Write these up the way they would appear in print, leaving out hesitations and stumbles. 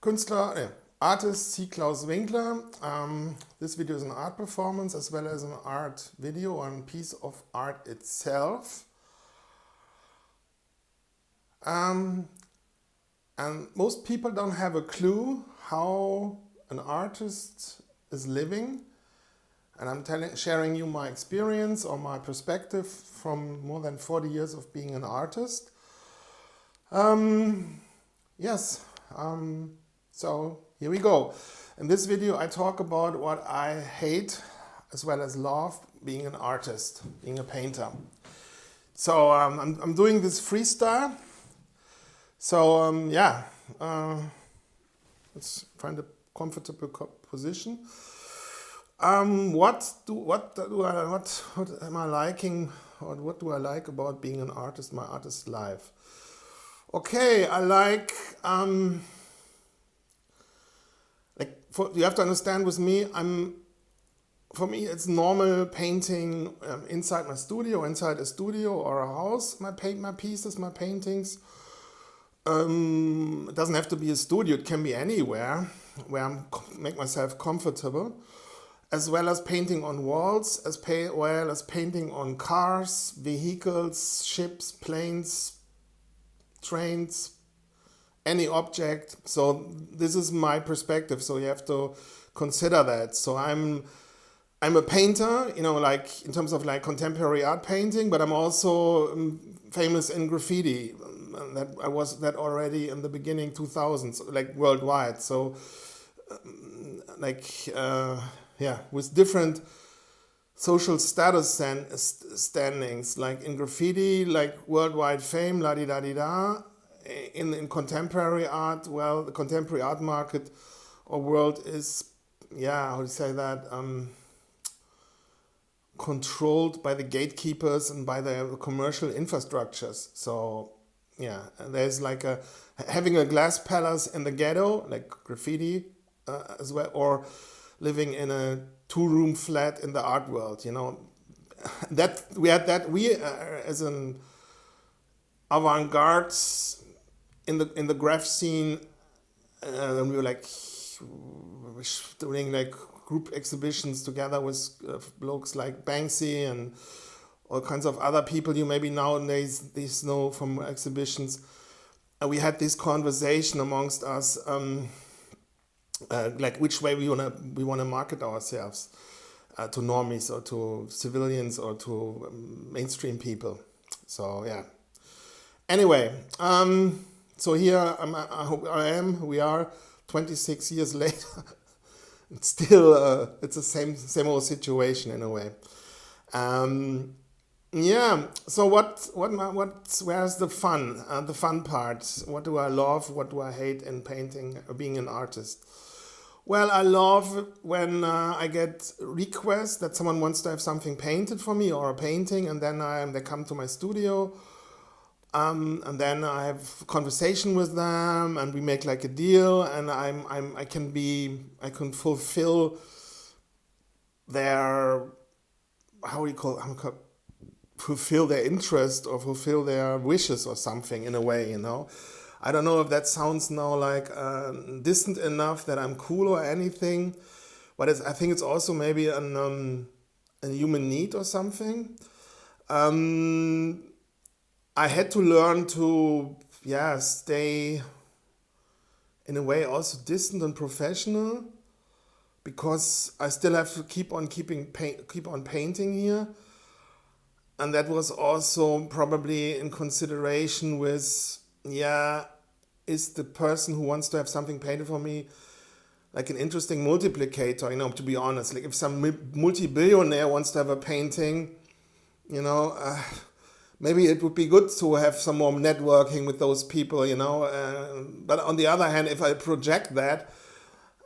Künstler, artist Seak Claus Winkler. This video is an art performance as well as an art video on piece of art itself. And most people don't have a clue how an artist is living. And I'm sharing you my experience or my perspective from more than 40 years of being an artist. Yes, so here we go. In this video I talk about what I hate as well as love being an artist, being a painter. So I'm doing this freestyle. So let's find a comfortable position. What am I liking, or what do I like about being an artist, my artist life? Okay, I like you have to understand with me, for me it's normal painting inside my studio, inside a studio or a house. My pieces, my paintings. It doesn't have to be a studio, it can be anywhere where I make myself comfortable, as well as painting on walls, as well as painting on cars, vehicles, ships, planes, trains, any object. So this is my perspective, so you have to consider that. So I'm a painter, like in terms of like contemporary art painting, but I'm also famous in graffiti. That I was that already in the beginning 2000s, like worldwide. So with different social status and standings, like in graffiti, like worldwide fame, la di da di da. In contemporary art, well, the contemporary art market or world is, how do you say that, controlled by the gatekeepers and by the commercial infrastructures. So there's like having a glass palace in the ghetto, like graffiti as well, or living in a 2-room flat in the art world. That we as an avant-garde in the graph scene, when we were like doing like group exhibitions together with blokes like Banksy and all kinds of other people you maybe nowadays these know from exhibitions. We had this conversation amongst us, like which way we wanna market ourselves to normies or to civilians or to mainstream people. So Anyway, so here we are 26 years later. It's still it's the same old situation in a way. So where's the fun? The fun part. What do I love? What do I hate in painting, being an artist? Well, I love when I get requests that someone wants to have something painted for me or a painting, and then they come to my studio, and then I have conversation with them, and we make like a deal, and I can fulfill their fulfill their interest or fulfill their wishes or something in a way, I don't know if that sounds now like distant enough that I'm cool or anything, but I think it's also maybe a human need or something. I had to learn to stay in a way also distant and professional, because I still have to keep on painting here. And that was also probably in consideration with, is the person who wants to have something painted for me like an interesting multiplicator, to be honest. Like if some multi-billionaire wants to have a painting, maybe it would be good to have some more networking with those people, but on the other hand, if I project that,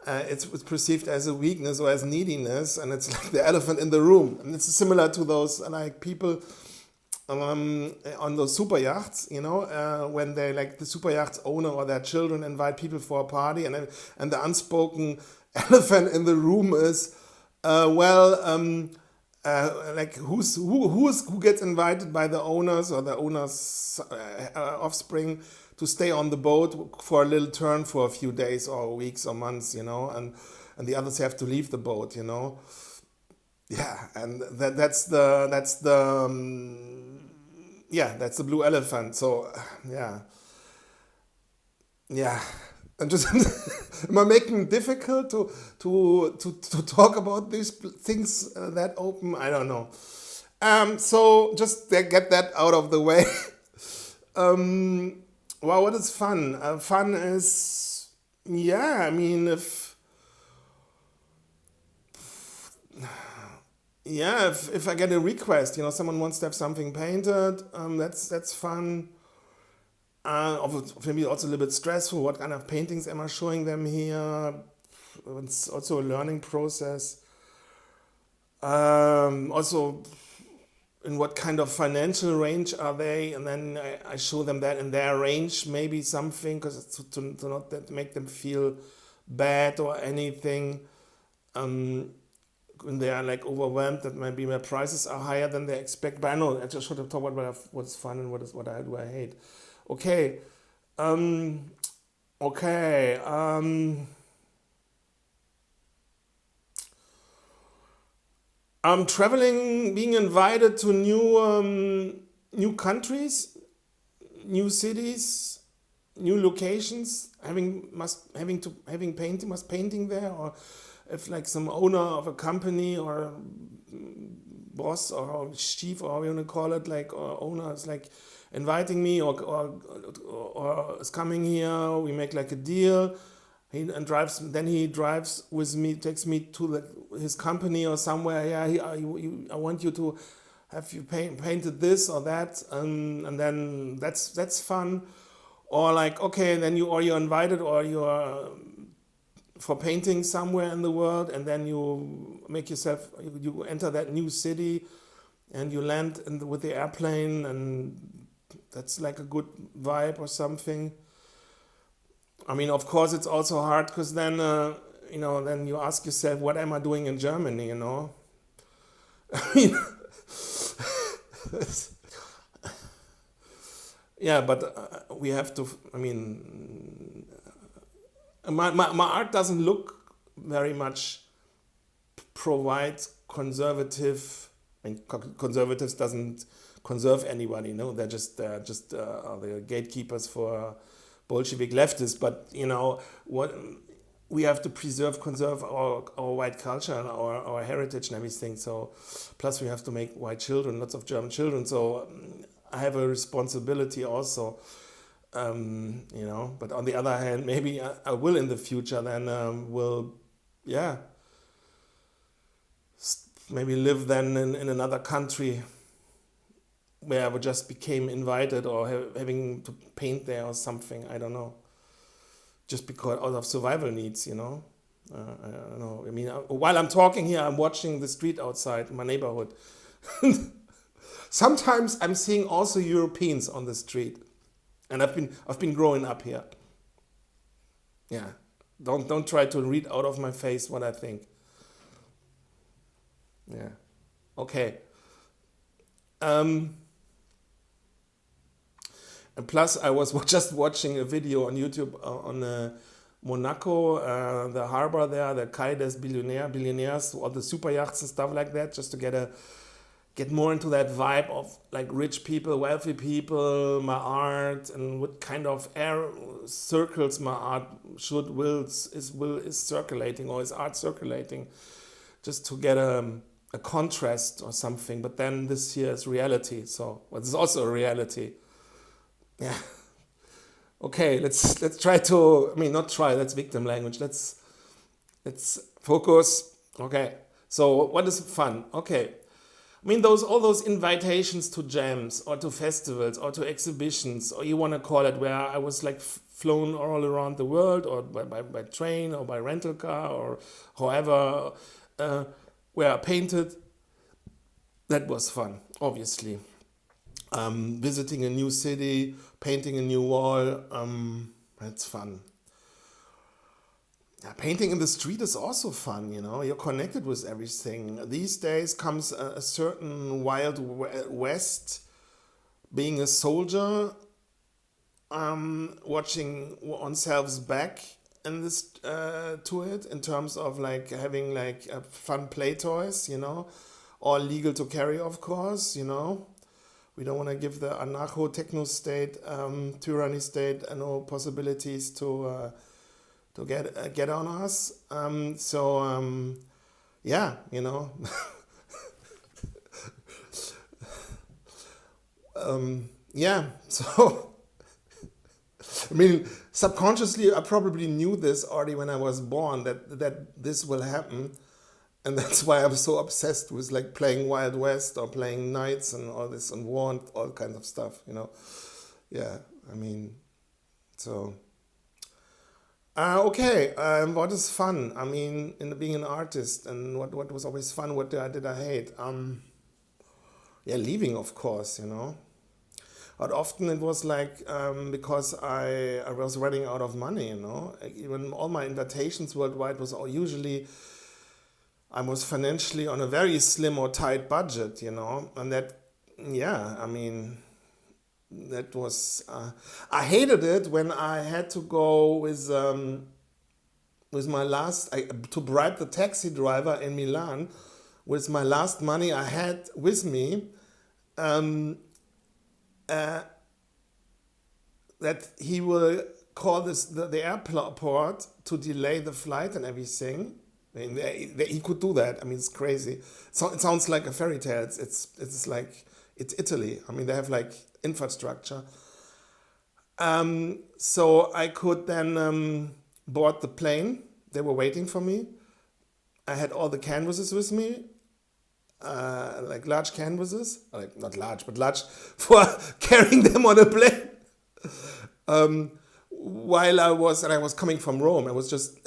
it's perceived as a weakness or as neediness, and it's like the elephant in the room. And it's similar to those like people on those super yachts, when they like the super yachts owner or their children invite people for a party, and the unspoken elephant in the room is, Like who gets invited by the owners or the owners' offspring to stay on the boat for a little turn for a few days or weeks or months, and the others have to leave the boat, Yeah, and that's the blue elephant. So yeah, yeah. I'm just am I making it difficult to talk about these things that open? I don't know. So just get that out of the way. Well, what is fun? Fun is, yeah. I mean, if I get a request, someone wants to have something painted, that's fun. Maybe also a little bit stressful. What kind of paintings am I showing them here? It's also a learning process. Also, in what kind of financial range are they? And then I show them that in their range, maybe something, because to not that make them feel bad or anything. When they are like overwhelmed, that maybe my prices are higher than they expect. But I know I just should have talked about what's fun and what I hate. Okay. Um, okay. I'm traveling, being invited to new countries, new cities, new locations, having painting there, or if like some owner of a company or boss or chief or how you want to call it, like, or owner is like inviting me, or is coming here, we make like a deal. He drives with me, takes me to his company or somewhere. Yeah, I want you to have you painted this or that, and then that's fun. Or like, okay, then you're invited, or you're for painting somewhere in the world, and then you enter that new city, and you land with the airplane, and that's like a good vibe or something. I mean, of course, it's also hard, because then then you ask yourself, what am I doing in Germany? I mean, yeah, but we have to. I mean, my art doesn't look very much provide conservative. And conservatives doesn't conserve anybody. They're just the gatekeepers for Bolshevik leftists. But what we have to conserve our white culture and our heritage and everything. So plus we have to make white children, lots of German children. So I have a responsibility also. But on the other hand, maybe I will in the future. Then will, yeah, maybe live then in another country where I just became invited, or having to paint there or something. I don't know. Just because out of survival needs. I don't know. I mean, while I'm talking here, I'm watching the street outside my neighborhood. Sometimes I'm seeing also Europeans on the street, and I've been growing up here. Yeah, don't try to read out of my face what I think. Yeah. Okay. Um, and plus, I was just watching a video on YouTube on Monaco, the harbor there, the Quai des Billionaires, all the super yachts and stuff like that, just to get more into that vibe of like rich people, wealthy people, my art, and what kind of air circles my art is circulating, or is art circulating, just to get a contrast or something. But then this here is reality, so this is also a reality. Yeah. Okay, let's try to. I mean, not try. That's victim language. Let's focus. Okay. So what is fun? Okay. I mean, all those invitations to jams or to festivals or to exhibitions, or you want to call it, where I was like flown all around the world, or by train, or by rental car, or however, uh, where I painted. That was fun, obviously. Visiting a new city, painting a new wall, that's fun. Yeah, painting in the street is also fun, you know. You're connected with everything. These days comes a certain wild west, being a soldier, watching oneself's back in this to it in terms of like having like fun play toys, you know, all legal to carry, of course, you know. We don't want to give the anarcho techno state, tyranny state, no possibilities to get on us. Yeah, you know, yeah. So I mean, subconsciously, I probably knew this already when I was born that this will happen, and that's why I'm so obsessed with like playing Wild West or playing Knights and all this and War and all kinds of stuff. You know, yeah. I mean, so. Okay, what is fun? I mean, in being an artist, and what was always fun? What did I hate? Yeah, leaving, of course, you know. But often it was like because I was running out of money, you know. Even all my invitations worldwide was all usually I was financially on a very slim or tight budget, you know, and that, yeah, I mean, that was I hated it when I had to go with my last to bribe the taxi driver in Milan with my last money I had with me. Um, uh, that he will call the airport to delay the flight and everything. I mean, he could do that. I mean, it's crazy. So it sounds like a fairy tale. It's like it's Italy. I mean, they have like infrastructure. So I could then board the plane. They were waiting for me. I had all the canvases with me, like large canvases, like not large, but large for carrying them on a plane. Um, while I was coming from Rome, I was just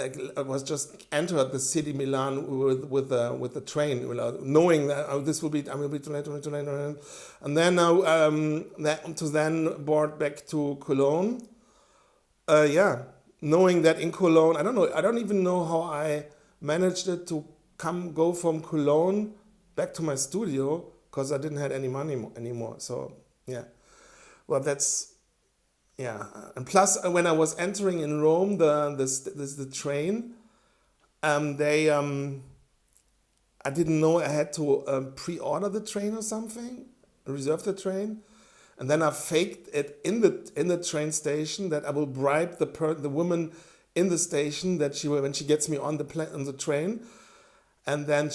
entered the city Milan with the train, knowing that this will be I will be too late, and then to then board back to Cologne. Yeah, knowing that in Cologne, I don't even know how I managed it to go from Cologne back to my studio because I didn't have any money anymore. So yeah, well that's yeah, and plus when I was entering in Rome, the train, they I didn't know I had to pre-order the train or something, reserve the train, and then I faked it in the train station that I will bribe the woman in the station that she will when she gets me on the train, and then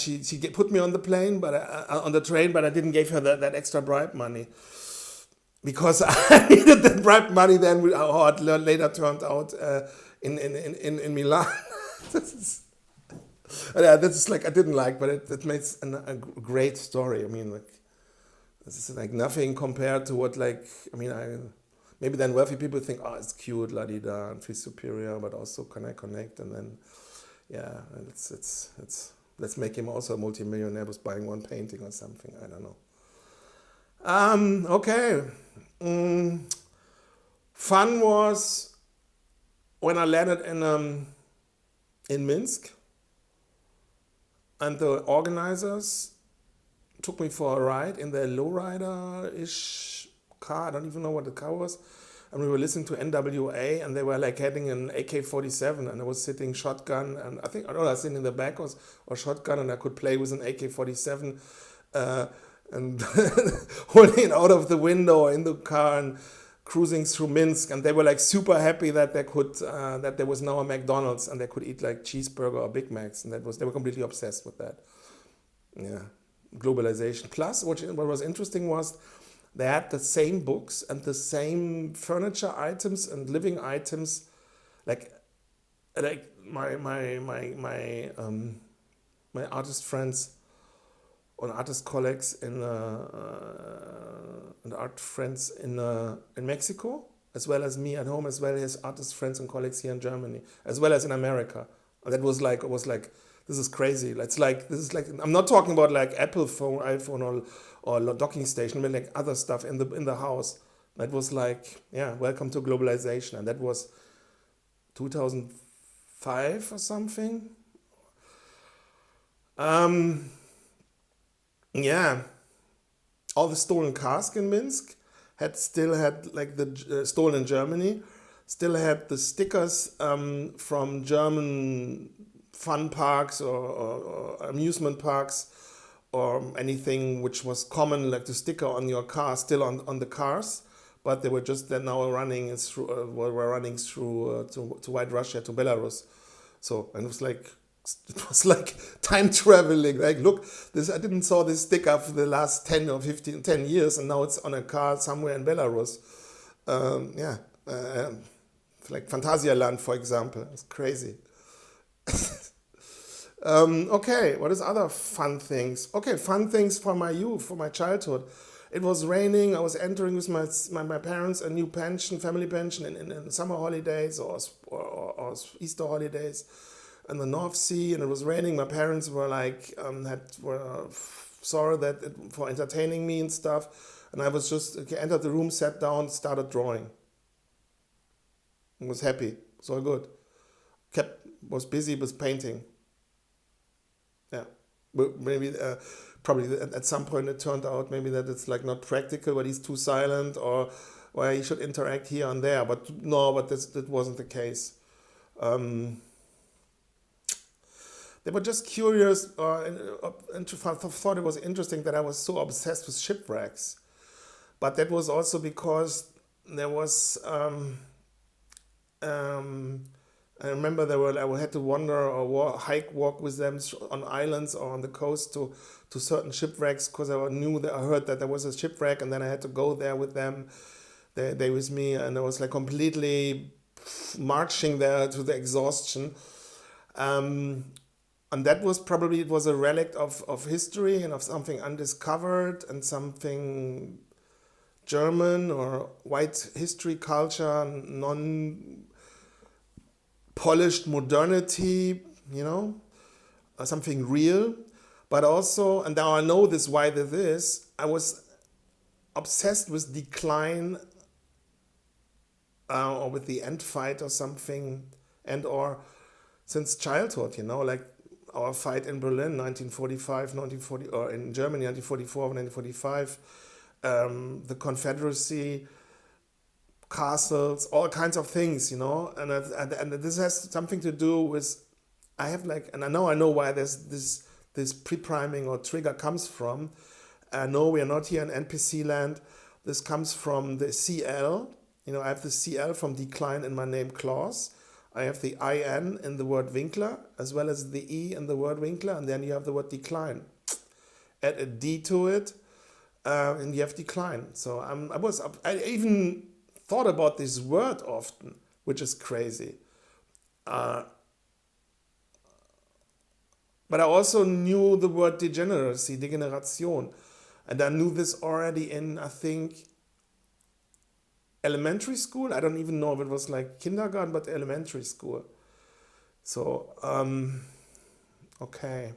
put me on the plane, but on the train, but I didn't give her that extra bribe money because I needed that bribe money. Then how it later turned out in Milan. this is, yeah, this is like I didn't like, but it makes a great story. I mean, like this is like nothing compared to what like I mean maybe then wealthy people think oh it's cute la di da and feel superior, but also can I connect and then yeah it's let's make him also a multimillionaire with buying one painting or something. I don't know. Okay. Fun was when I landed in Minsk, and the organizers took me for a ride in their lowrider-ish car. I don't even know what the car was. And we were listening to NWA, and they were like having an AK-47, and I was sitting shotgun, and I think I was sitting in the back or shotgun, and I could play with an AK-47. And holding it out of the window in the car and cruising through Minsk, and they were like super happy that that there was now a McDonald's and they could eat like cheeseburger or Big Macs, and they were completely obsessed with that. Yeah, globalization. Plus, what was interesting was they had the same books and the same furniture items and living items, like my artist friends and artist colleagues and art friends in Mexico, as well as me at home, as well as artist friends and colleagues here in Germany, as well as in America. And that was like this is crazy. This is like I'm not talking about like Apple phone, iPhone or docking station, but like other stuff in the house. That was like yeah, welcome to globalization, and that was 2005 or something. Um, yeah, all the stolen cars in Minsk still had like the stolen in Germany, still had the stickers from German fun parks or amusement parks or anything which was common, like the sticker on your car, still on the cars, but they were just then now running through were running through to White Russia, to Belarus. So, and it was like time traveling. Like, look, this I didn't saw this sticker for the last 10 or 15, 10 years, and now it's on a car somewhere in Belarus. Yeah, like Phantasialand, for example. It's crazy. Okay, what is other fun things? Okay, fun things for my youth, for my childhood. It was raining. I was entering with my parents a new pension, family pension, in summer holidays or Easter holidays in the North Sea, and it was raining. My parents were like were sorry that for entertaining me and stuff, and I was just entered the room, sat down, started drawing. I was happy. It was all good. Kept was busy with painting. Yeah, but maybe probably at some point it turned out maybe that it's like not practical, but he's too silent, or he should interact here and there. But no, but that wasn't the case. Um, they were just curious and thought it was interesting that I was so obsessed with shipwrecks. But that was also because there was um, I remember I had to wander or walk with them on islands or on the coast to certain shipwrecks, because I heard that there was a shipwreck, and then I had to go there with them. They with me, and I was like completely marching there to the exhaustion. Um, and that was probably, it was a relic of history and of something undiscovered and something German or white history culture, non polished modernity, something real. But also, and now I know this why this is, I was obsessed with decline or with the end fight or something, and or since childhood, like our fight in Berlin, 1945, 1940, or in Germany, 1944, 1945, the Confederacy, castles, all kinds of things, and this has something to do with, I have like, and I know why this pre-priming or trigger comes from. No, we are not here in NPC land. This comes from the CL. I have the CL from decline in my name Claus. I have the IN in the word Winkler, as well as the E in the word Winkler, and then you have the word decline. Add a D to it, and you have decline. So I even thought about this word often, which is crazy. Uh, but I also knew the word degeneracy, degeneration. And I knew this already in, I think, elementary school. I don't even know if it was like kindergarten, but elementary school. So, okay.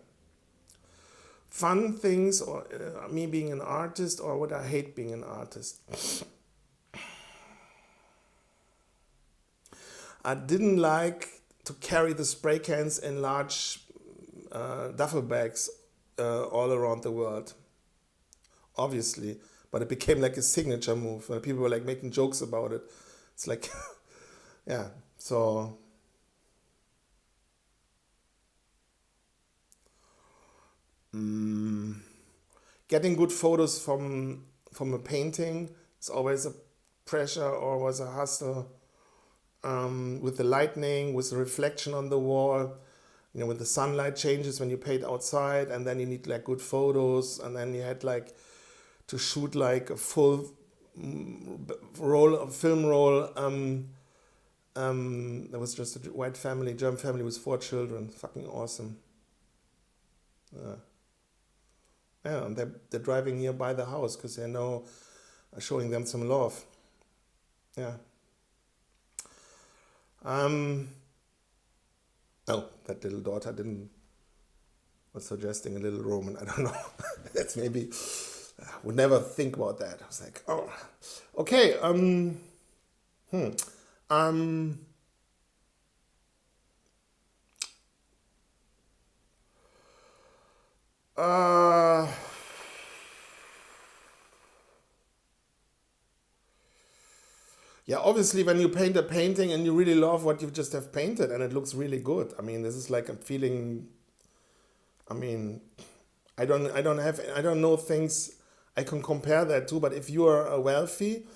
Fun things, or me being an artist, or would I hate being an artist? I didn't like to carry the spray cans in large duffel bags all around the world, obviously. But it became like a signature move. People were like making jokes about it. It's like, yeah. So, getting good photos from a painting is always a pressure or was a hustle. With the lightning, with the reflection on the wall, when the sunlight changes when you paint outside, and then you need like good photos, and then you had like to shoot like a full film roll. There was just a white family, German family with 4 children. Fucking awesome. Yeah, and they're driving nearby the house because they know showing them some love. Yeah. Oh, that little daughter was suggesting a little Roman. I don't know. That's maybe, I would never think about that. I was like, oh, okay. Um, Uh, yeah, obviously, when you paint a painting and you really love what you just have painted and it looks really good. I mean, this is like a feeling. I mean, I don't know things I can compare that to. But if you are wealthy,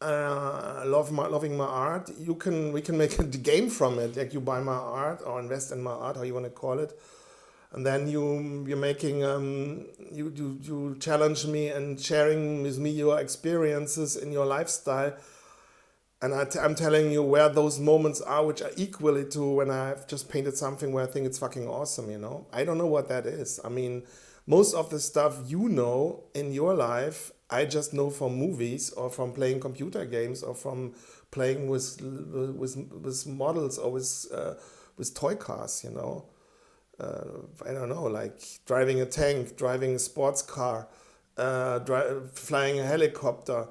loving my art, we can make a game from it. Like you buy my art or invest in my art, how you want to call it, and then you're making you challenge me and sharing with me your experiences in your lifestyle, and I'm telling you where those moments are, which are equally to when I've just painted something where I think it's fucking awesome. I don't know what that is. I mean, most of the stuff in your life, I just know from movies or from playing computer games or from playing with models or with toy cars. I don't know, like driving a tank, driving a sports car, flying a helicopter,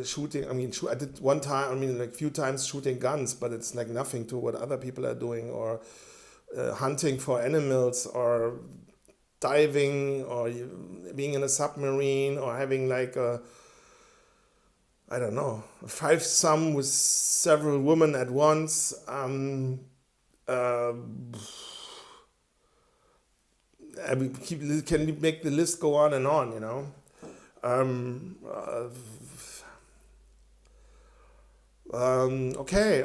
shooting. I mean, I did one time. I mean, like few times shooting guns, but it's like nothing to what other people are doing, or hunting for animals, or diving, or being in a submarine, or having like a I don't know, a five some with several women at once. Uh, I mean, can make the list go on and on. Um, uh, okay.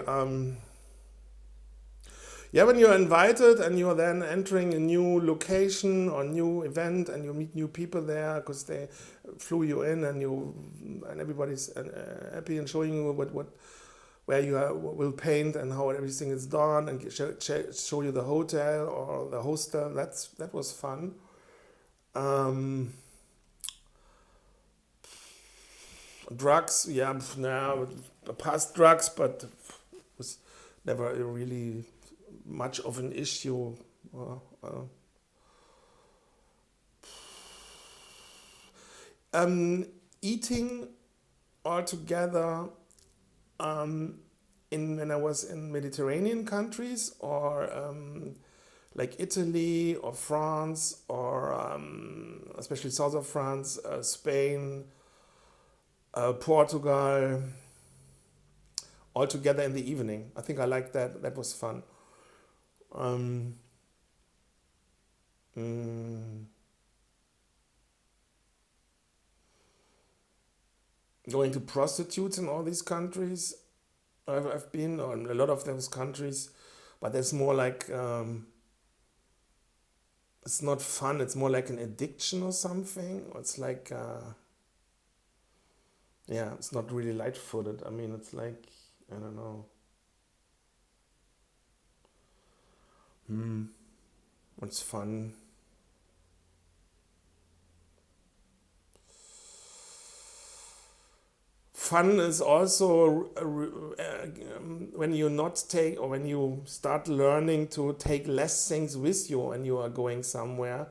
Yeah, when you're invited and you're then entering a new location or new event and you meet new people there because they flew you in, and everybody's happy and showing you what where you will paint and how everything is done, and show you the hotel or the hostel. That was fun. Um, Drugs, yeah, nah, past drugs, but was never really much of an issue. Uh, uh, um, Eating altogether, um, in when I was in Mediterranean countries, or like Italy or France, or especially south of France, Spain, Portugal, all together in the evening. I think I liked that. That was fun. Um, mm, Going to prostitutes in all these countries. I've been on a lot of those countries, but there's more like it's not fun. It's more like an addiction or something. It's like yeah, it's not really light-footed. I mean, it's like I don't know. Hmm, it's fun. Fun is also when you not take, or when you start learning to take less things with you when you are going somewhere,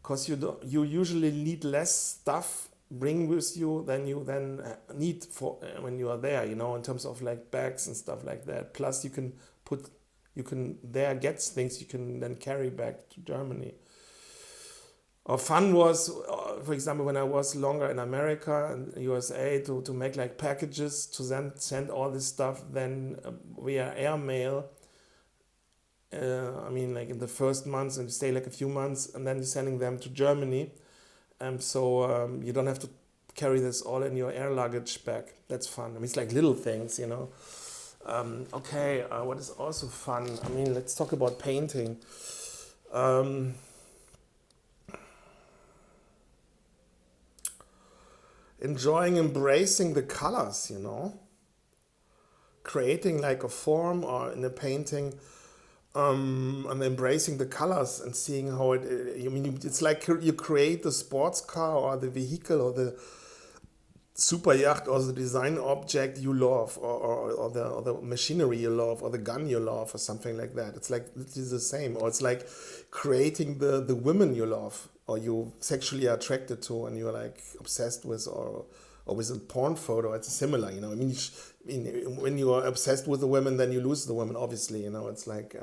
because you usually need less stuff bring with you than you then need for when you are there, in terms of like bags and stuff like that. Plus you can there get things you can then carry back to Germany. Or fun was, for example, when I was longer in America and USA, to make like packages to then send all this stuff then via airmail. I mean, like in the first months, and you stay like a few months, and then you're sending them to Germany. So you don't have to carry this all in your air luggage bag. That's fun. I mean, it's like little things. Okay, what is also fun? I mean, let's talk about painting. Um, Enjoying embracing the colors, creating like a form or in a painting, and embracing the colors and seeing how I mean, it's like you create the sports car or the vehicle or the super yacht or the design object you love, or the machinery you love, or the gun you love, or something like that. It's like it is the same. Or it's like creating the women you love or you sexually attracted to and you're like obsessed with, or with a porn photo. It's similar. I mean, when you are obsessed with the women, then you lose the women, obviously. It's like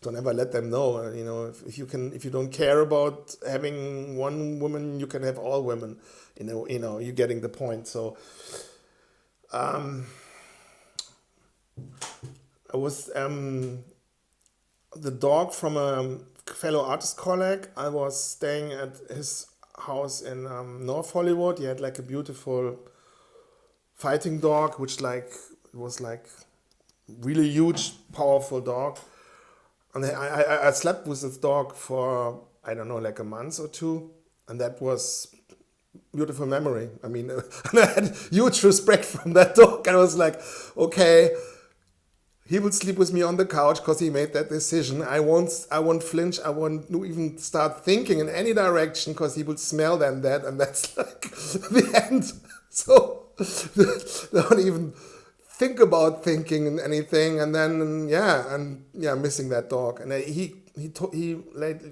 Don't ever let them know. If you don't care about having one woman, you can have all women. You're getting the point. So I was the dog from a fellow artist colleague. I was staying at his house in North Hollywood. He had like a beautiful fighting dog, which was like really huge, powerful dog. And I slept with this dog for, I don't know, like a month or two. And that was beautiful memory. I mean, and I had huge respect from that dog. I was like, okay, he will sleep with me on the couch because he made that decision. I won't flinch. I won't even start thinking in any direction because he will smell that. And that's like the end. So don't even think about thinking in anything. And then, missing that dog. And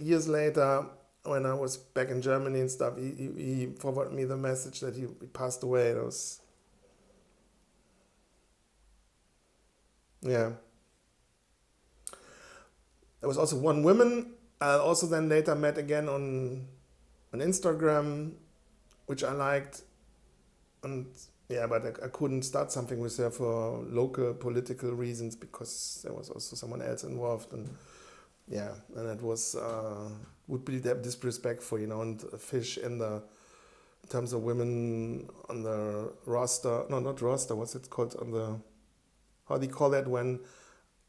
years later, when I was back in Germany and stuff, he forwarded me the message that he passed away. It was, yeah. There was also one woman I also then later met again on Instagram, which I liked. And yeah, but I couldn't start something with her for local political reasons because there was also someone else involved. And yeah, and it was would be disrespectful, and a fish in terms of women on the roster. No, not roster. What's it called? How do you call that when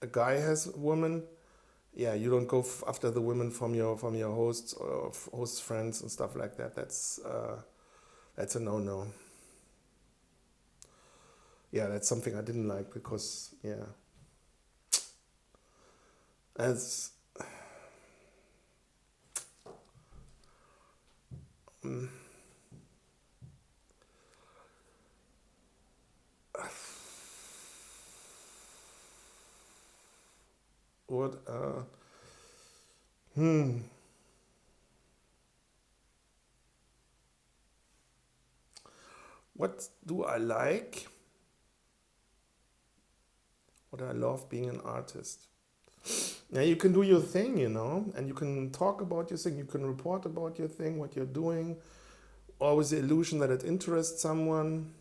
a guy has a woman? Yeah, you don't go after the women from your hosts or host friends and stuff like that. That's a no. Yeah, that's something I didn't like because as what what do I like? What I love being an artist. Now you can do your thing, and you can talk about your thing, you can report about your thing, what you're doing, always the illusion that it interests someone.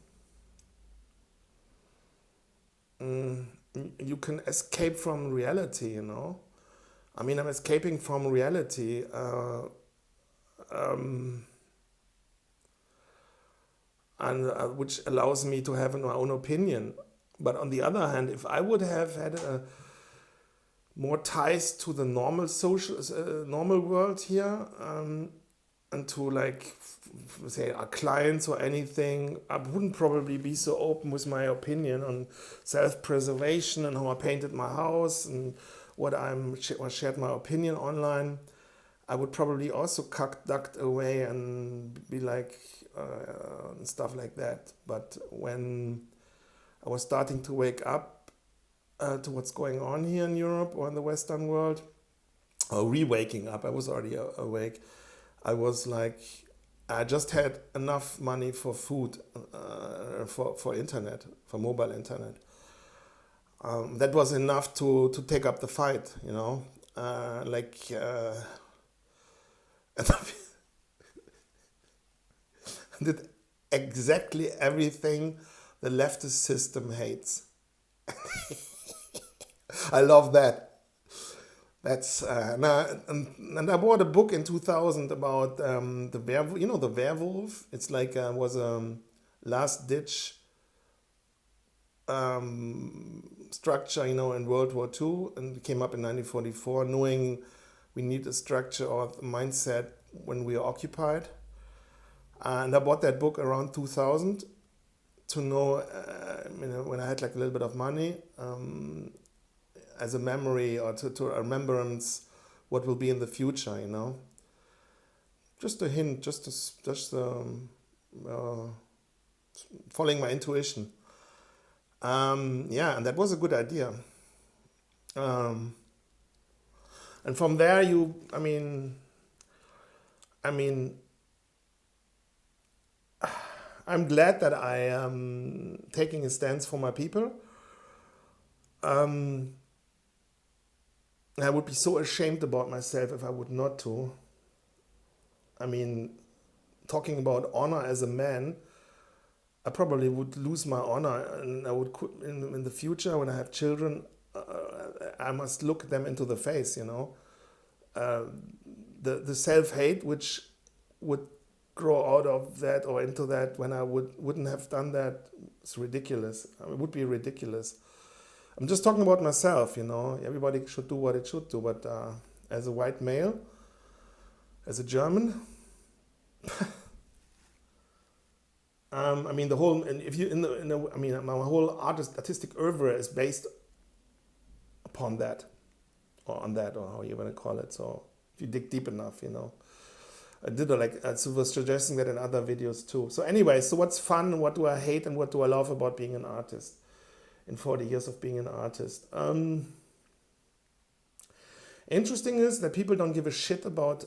You can escape from reality, I mean, I'm escaping from reality, and which allows me to have my own opinion. But on the other hand, if I would have had more ties to the normal world here, and to say our clients or anything, I wouldn't probably be so open with my opinion on self-preservation and how I painted my house and shared my opinion online. I would probably also ducked away and be like and stuff like that. But when I was starting to wake up to what's going on here in Europe or in the Western world, or re-waking up, I was already awake. I was like, I just had enough money for food, for internet, for mobile internet. That was enough to take up the fight, did exactly everything the leftist system hates. I love that. That's and I bought a book in 2000 about the werewolf. The werewolf. It's like was a last ditch structure, in World War II, and it came up in 1944, knowing we need a structure or a mindset when we are occupied. And I bought that book around 2000 to know, when I had like a little bit of money, as a memory or to a remembrance, what will be in the future, Just a hint, just following my intuition. And that was a good idea. And from there, I'm glad that I am taking a stance for my people. I would be so ashamed about myself if I would not to. I mean, talking about honor as a man, I probably would lose my honor, and I would in the future when I have children, I must look them into the face. Uh, the self hate which would grow out of that or into that when I wouldn't have done that, it's ridiculous. I mean, it would be ridiculous. I'm just talking about myself. Everybody should do what it should do, but as a white male, as a German. I mean, the whole, and if you I mean, my whole artistic oeuvre is based upon that, or on that, or how you want to call it. So if you dig deep enough, I did was suggesting that in other videos too. So anyway, so what's fun? What do I hate, and what do I love about being an artist? In 40 years of being an artist, interesting is that people don't give a shit about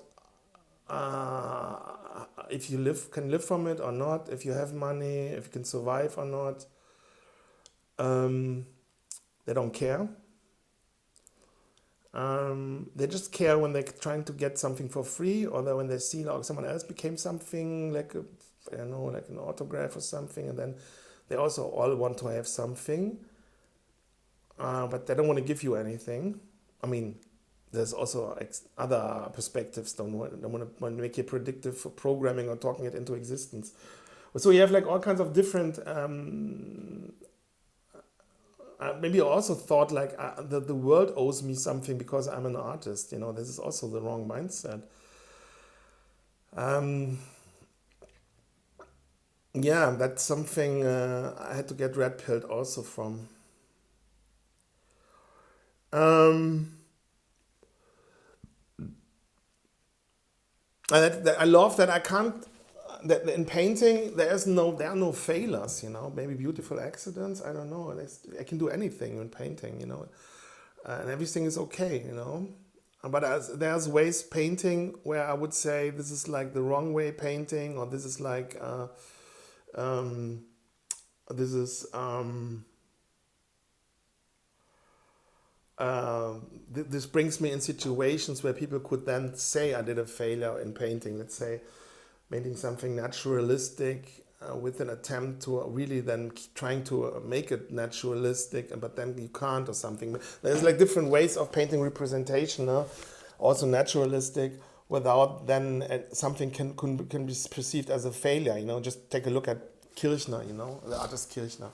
if you can live from it or not, if you have money, if you can survive or not. They don't care. They just care when they're trying to get something for free, or when they see someone else became something, like like an autograph or something, and then they also all want to have something, but they don't want to give you anything. I mean, there's also other perspectives. Don't want to make it predictive for programming or talking it into existence. So you have like all kinds of different. Maybe I also thought like the world owes me something because I'm an artist. This is also the wrong mindset. Yeah, that's something I had to get red pilled also from. I love that I can't. That in painting there are no failures. Maybe beautiful accidents. I don't know. I can do anything in painting. And everything is okay. But there's ways painting where I would say this is like the wrong way painting, or this is like this is. This brings me in situations where people could then say I did a failure in painting. Let's say painting something naturalistic with an attempt to really then trying to make it naturalistic, but then you can't, or something. There's like different ways of painting representation, also naturalistic, without then something can be perceived as a failure. Just take a look at Kirchner, the artist Kirchner.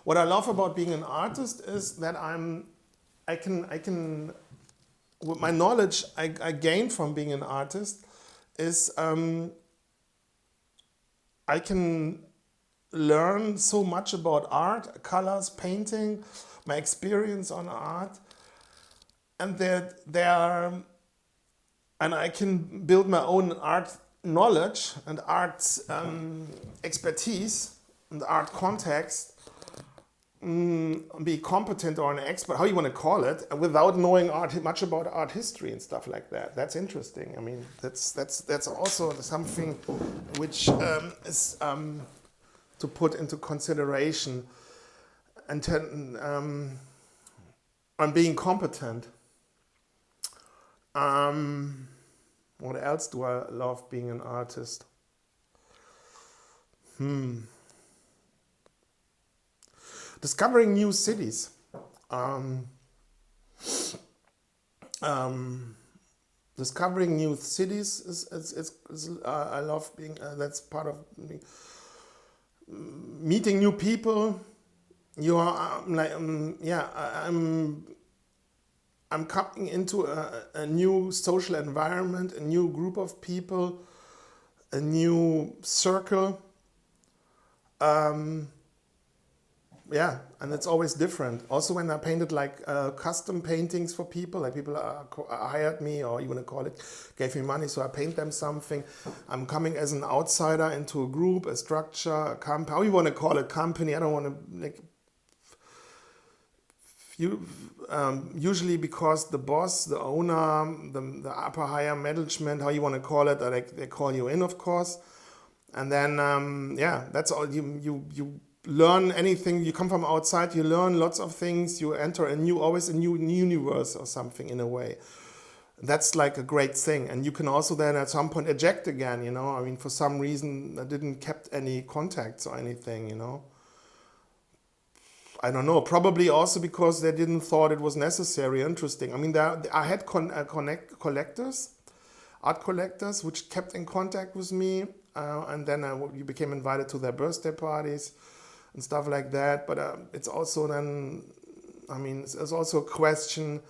What I love about being an artist is that I can with my knowledge I gain from being an artist is I can learn so much about art, colors, painting, my experience on art, and and I can build my own art knowledge and art expertise and art context. Be competent or an expert, how you want to call it, without knowing much about art history and stuff like that. That's interesting. I mean, that's also something which is to put into consideration, and on being competent. What else do I love being an artist? Discovering new cities. Discovering new cities is I love being. That's part of me. Meeting new people. You are I'm coming into a new social environment, a new group of people, a new circle. And it's always different. Also, when I painted like custom paintings for people, like people hired me, or you want to call it, gave me money, so I paint them something. I'm coming as an outsider into a group, a structure, a company, how you want to call it, company. I don't want to usually because the boss, the owner, the upper higher management, how you want to call it, they call you in, of course. And then, that's all you learn anything. You come from outside, you learn lots of things. You enter always a new universe or something in a way. That's like a great thing. And you can also then at some point eject again, you know. I mean, for some reason, I didn't kept any contacts or anything, you know. I don't know. Probably also because they didn't thought it was necessary, interesting. I mean, I had collectors, art collectors, which kept in contact with me, and then you became invited to their birthday parties and stuff like that. But it's also then, I mean, it's also a question: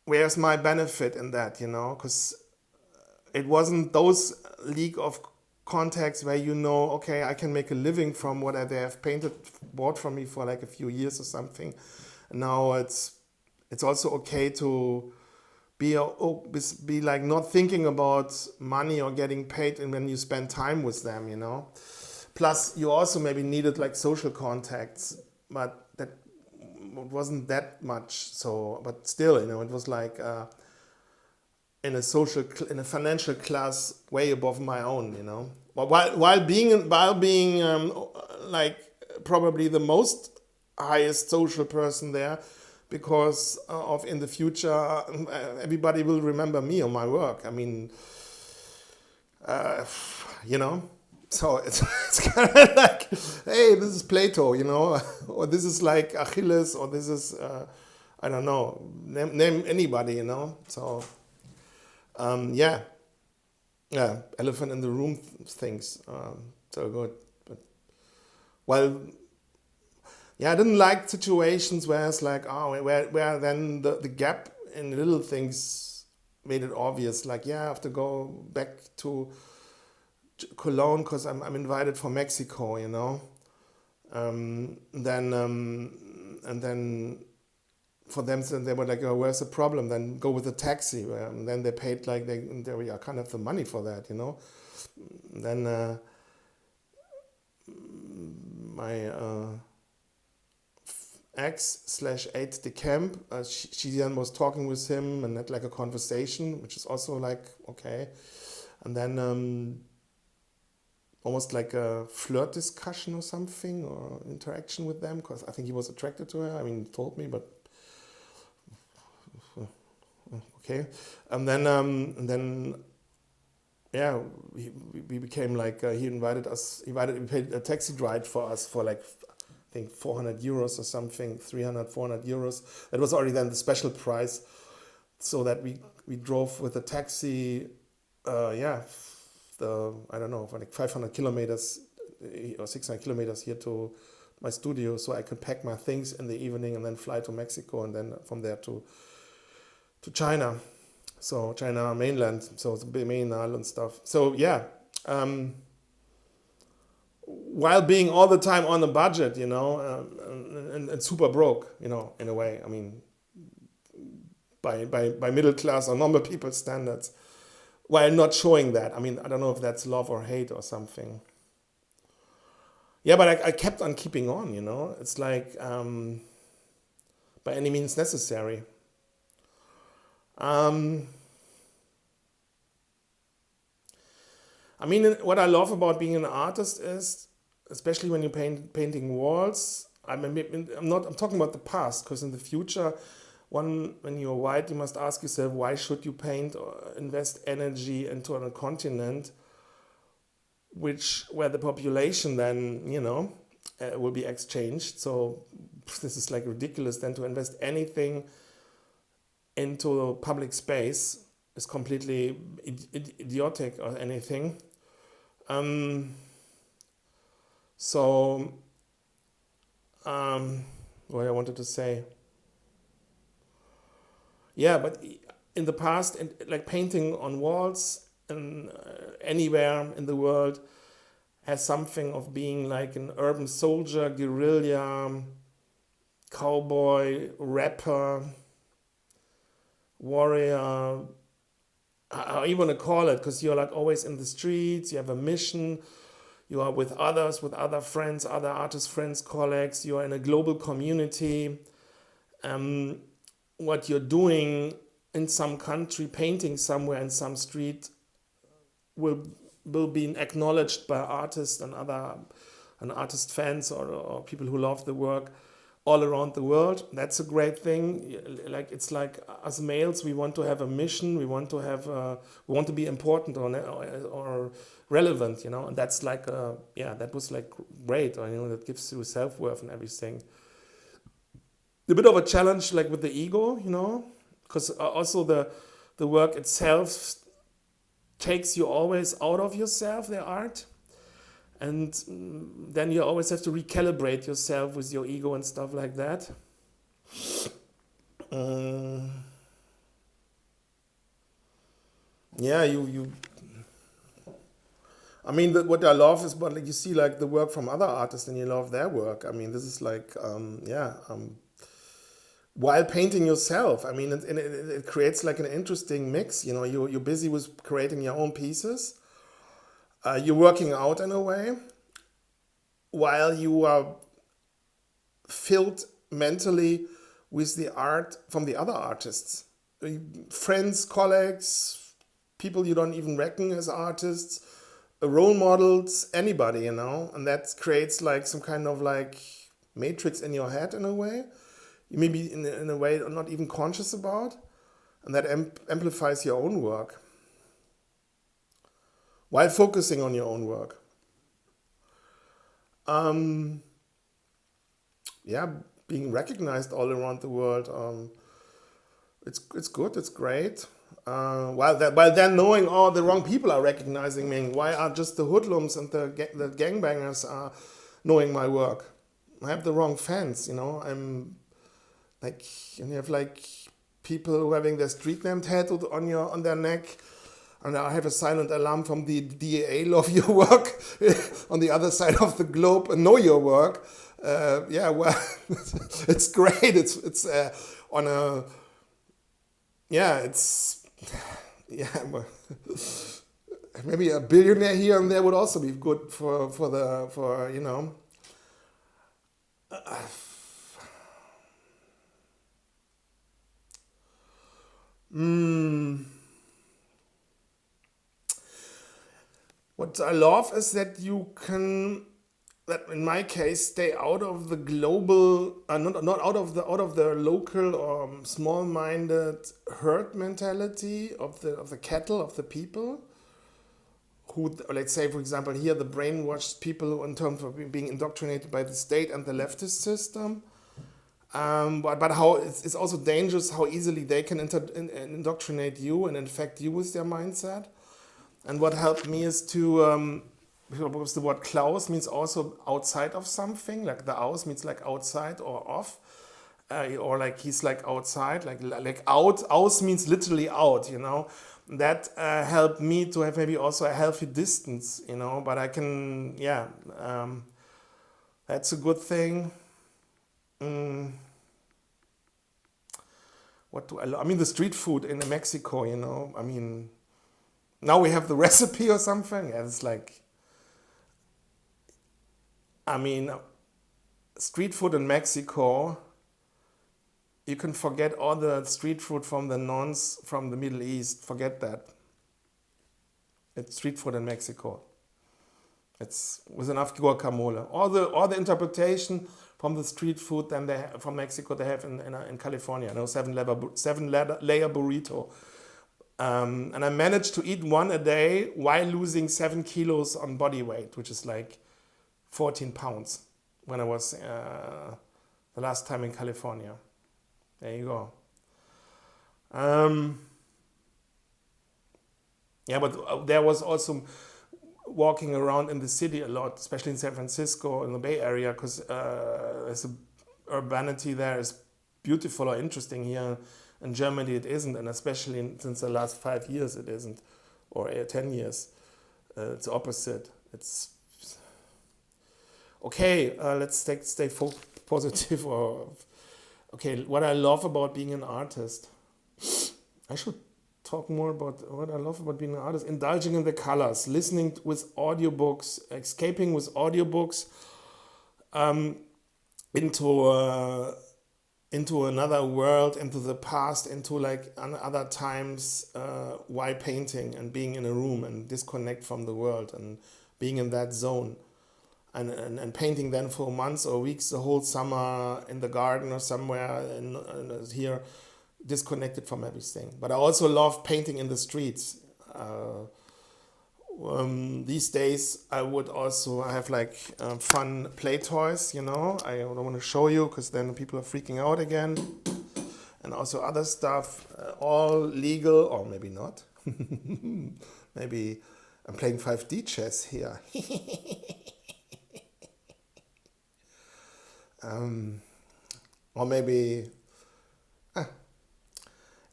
where's my benefit in that? You know, because it wasn't those league of contacts where you know, okay, I can make a living from what they have bought from me for like a few years or something. And now it's also okay to be like not thinking about money or getting paid, and when you spend time with them, you know. Plus, you also maybe needed like social contacts, but that wasn't that much. So, but still, you know, it was like. In a financial class way above my own, you know. While being like probably the most highest social person there, because of in the future everybody will remember me or my work. I mean, you know. So it's kind of like, hey, this is Plato, you know, or this is like Achilles, or this is I don't know, name anybody, you know. So. Yeah, elephant in the room things. So good, but well, yeah, I didn't like situations where it's like, oh, where then the gap in little things made it obvious. Like, yeah, I have to go back to Cologne because I'm invited for Mexico, you know. And then. For them, they were like, oh, where's the problem? Then go with a taxi. And then they paid like they kind of the money for that, you know. And then my ex/aide de camp, she then was talking with him and had like a conversation, which is also like okay. And then almost like a flirt discussion or something, or interaction with them, because I think he was attracted to her. I mean, he told me, but. Okay, and then yeah, we became like he invited us. We paid a taxi ride for us for like I think 400 euros or something, 300, 400 euros. That was already then the special price, so that we drove with a taxi. Yeah, I don't know, for like 500 kilometers or 600 kilometers here to my studio, so I could pack my things in the evening and then fly to Mexico, and then from there to China, so China mainland, so the main island stuff. So yeah, while being all the time on a budget, you know, and super broke, you know, in a way. I mean, by middle class or normal people standards, while not showing that. I mean, I don't know if that's love or hate or something. Yeah, but I kept on keeping on, you know. It's like by any means necessary. I mean, what I love about being an artist is, especially when you're painting walls. I'm talking about the past, because in the future, when you're white, you must ask yourself, why should you paint or invest energy into a continent where the population then, you know, will be exchanged. So this is like ridiculous then to invest anything into public space is completely idiotic or anything. What I wanted to say. Yeah, but in the past, like painting on walls and anywhere in the world has something of being like an urban soldier, guerrilla, cowboy, rapper, warrior, how you want to call it, because you're like always in the streets, you have a mission, you are with others, with other friends, other artists, friends, colleagues, you are in a global community. What you're doing in some country, painting somewhere in some street, will be acknowledged by artists and other and artist fans or people who love the work all around the world. That's a great thing. Like it's like as males, we want to have a mission. We want to have we want to be important or relevant, you know. And that's like that was like great. Or, you know, that gives you self-worth and everything. A bit of a challenge, like with the ego, you know, because also the work itself takes you always out of yourself, the art. And then you always have to recalibrate yourself with your ego and stuff like that. Yeah, you. I mean, what I love is, but like you see, like the work from other artists, and you love their work. I mean, this is like, while painting yourself. I mean, it creates like an interesting mix. You know, you're busy with creating your own pieces. You're working out in a way, while you are filled mentally with the art from the other artists, friends, colleagues, people you don't even reckon as artists, role models, anybody, you know, and that creates like some kind of like matrix in your head in a way. You maybe in a way not even conscious about, and that amplifies your own work while focusing on your own work. Yeah, being recognized all around the world. It's good. It's great. While then knowing, oh, the wrong people are recognizing me. Why are just the hoodlums and the gangbangers are knowing my work? I have the wrong fans. You know, I'm like, and you have like people who having their street name tattooed on their neck. And I have a silent alarm from the DEA, love your work, on the other side of the globe, and know your work. Yeah, well, it's great. It's on a, yeah, it's, yeah, well, maybe a billionaire here and there would also be good for you know. What I love is that you can, that in my case, stay out of the global, not out of the local or small-minded herd mentality of the cattle of the people, who, let's say, for example, here the brainwashed people in terms of being indoctrinated by the state and the leftist system. But how it's also dangerous how easily they can indoctrinate you and infect you with their mindset. And what helped me is to, because the word Claus means also outside of something, like the aus means like outside or off, or like he's like outside, like out. Aus means literally out, you know. That helped me to have maybe also a healthy distance, you know. But I can, yeah, that's a good thing. What do I mean, the street food in Mexico, you know. I mean, now we have the recipe or something, and it's like, I mean, street food in Mexico, you can forget all the street food from the nuns from the Middle East. Forget that. It's street food in Mexico. It's with enough guacamole. All the interpretation from the street food then from Mexico they have in California. You know, seven layer burrito. And I managed to eat one a day while losing 7 kilos on body weight, which is like 14 pounds when I was the last time in California. There you go. Yeah, but there was also walking around in the city a lot, especially in San Francisco, in the Bay Area, because there's a urbanity there is beautiful or interesting. Here in Germany it isn't, and especially since the last 5 years it isn't, or 10 years. It's the opposite. It's okay. Let's stay positive. Okay, what I love about being an artist. I should talk more about what I love about being an artist. Indulging in the colors, listening with audiobooks, escaping with audiobooks into another world, into the past, into like other times while painting and being in a room and disconnect from the world and being in that zone. and painting then for months or weeks, the whole summer in the garden or somewhere here, disconnected from everything. But I also love painting in the streets. These days, I would also have like fun play toys, you know. I don't want to show you because then people are freaking out again. And also other stuff, all legal or maybe not. Maybe I'm playing 5D chess here. Or maybe,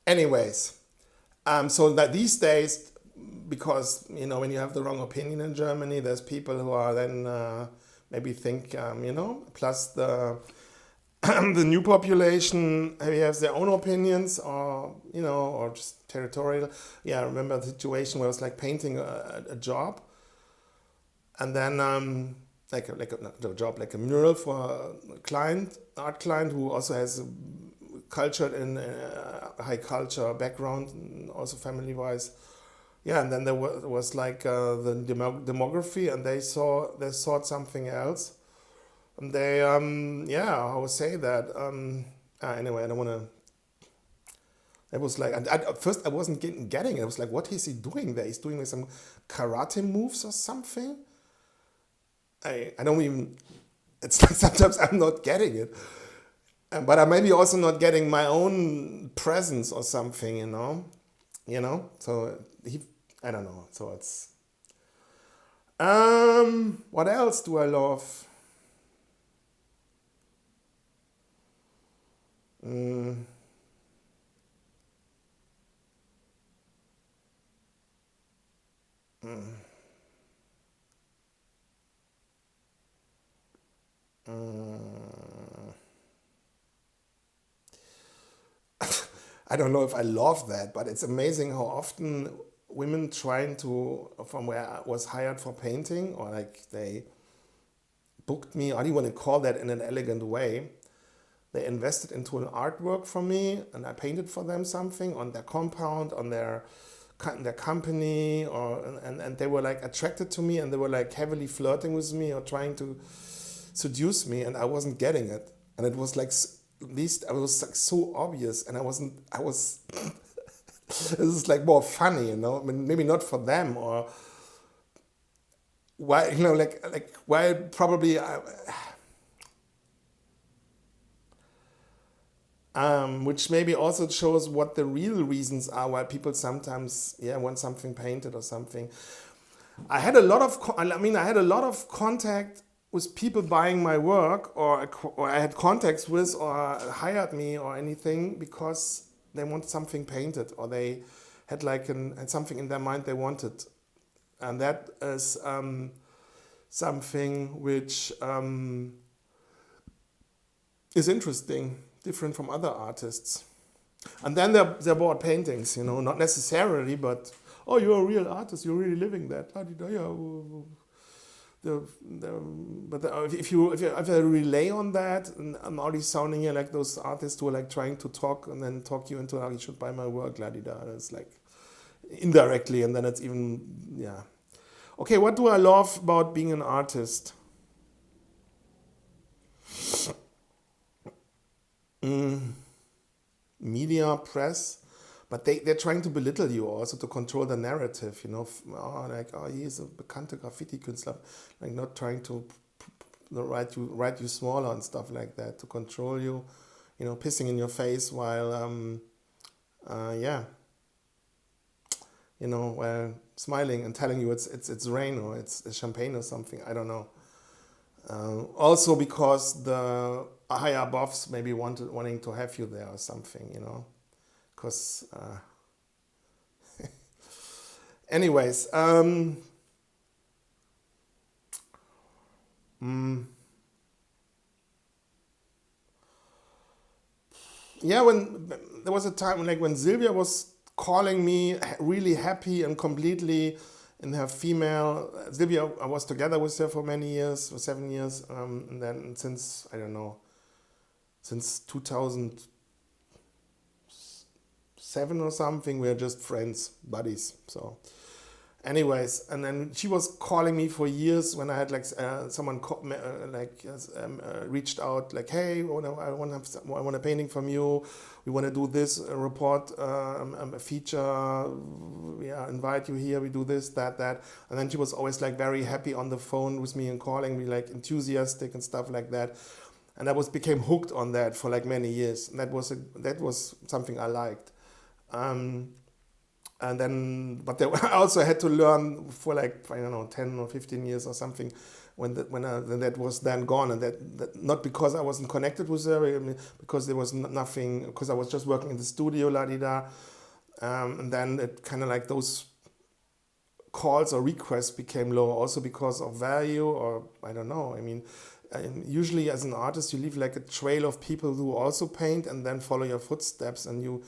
anyways. So that these days, because you know when you have the wrong opinion in Germany, there's people who are then maybe think you know, plus the the new population maybe has their own opinions, or you know, or just territorial. Yeah, I remember the situation where I was like painting a job, and then not a job, like a mural for a client, art client who also has a cultured in high culture background, also family wise. Yeah, and then there was like the demography, and they thought something else, and they yeah, how would say that anyway, I don't want to. It was like, at first I wasn't getting it. I was like, what is he doing there? He's doing like some karate moves or something. I don't even. It's like sometimes I'm not getting it. But I maybe also not getting my own presence or something, you know. So I don't know. So it's what else do I love? Mm, mm. I don't know if I love that, but it's amazing how often women trying to, from where I was hired for painting, or like they booked me, how do you want to call that in an elegant way? They invested into an artwork for me, and I painted for them something on their compound, on their company, and they were like attracted to me, and they were like heavily flirting with me or trying to seduce me, and I wasn't getting it, and it was like at least I was like so obvious, and I was this is like more funny, you know. I mean, maybe not for them, or why, you know, like why probably which maybe also shows what the real reasons are why people sometimes want something painted or something. I had a lot of I had a lot of contact with people buying my work, or I had contacts with, or hired me or anything because they want something painted, or they had like had something in their mind they wanted, and that is something which is interesting, different from other artists. And then they're bought paintings, you know, not necessarily, but oh, you're a real artist, you're really living that. But if I relay on that, and I'm already sounding here like those artists who are like trying to talk and then talk you into, you should buy my work, la di da. It's like indirectly, and then it's even Okay, what do I love about being an artist? Media, press, but they're trying to belittle you also to control the narrative, you know, he's a bekannter Graffiti-Künstler, like not trying to write you smaller and stuff like that, to control you, you know, pissing in your face while you know, while smiling and telling you it's rain, or it's champagne or something, I don't know. Also because the higher above maybe wanting to have you there or something, you know, because anyways, when there was a time like when Sylvia was calling me really happy and completely in her female. Sylvia, I was together with her for many years, for 7 years, and then since, I don't know, since 2007 or something, we're just friends, buddies. So, Anyways, and then she was calling me for years when I had like someone reached out like, hey, I want a painting from you. We want to do this report, a feature. Yeah, invite you here. We do this, that, and then she was always like very happy on the phone with me and calling me like enthusiastic and stuff like that. And I became hooked on that for like many years. And that was something I liked. And then, but I also had to learn for like, I don't know, 10 or 15 years or something when that was then gone. And that not because I wasn't connected with her, I mean, because there was nothing, because I was just working in the studio, la di da. And then it kind of like those calls or requests became low also because of value, or I don't know. I mean, usually as an artist, you leave like a trail of people who also paint and then follow your footsteps, and you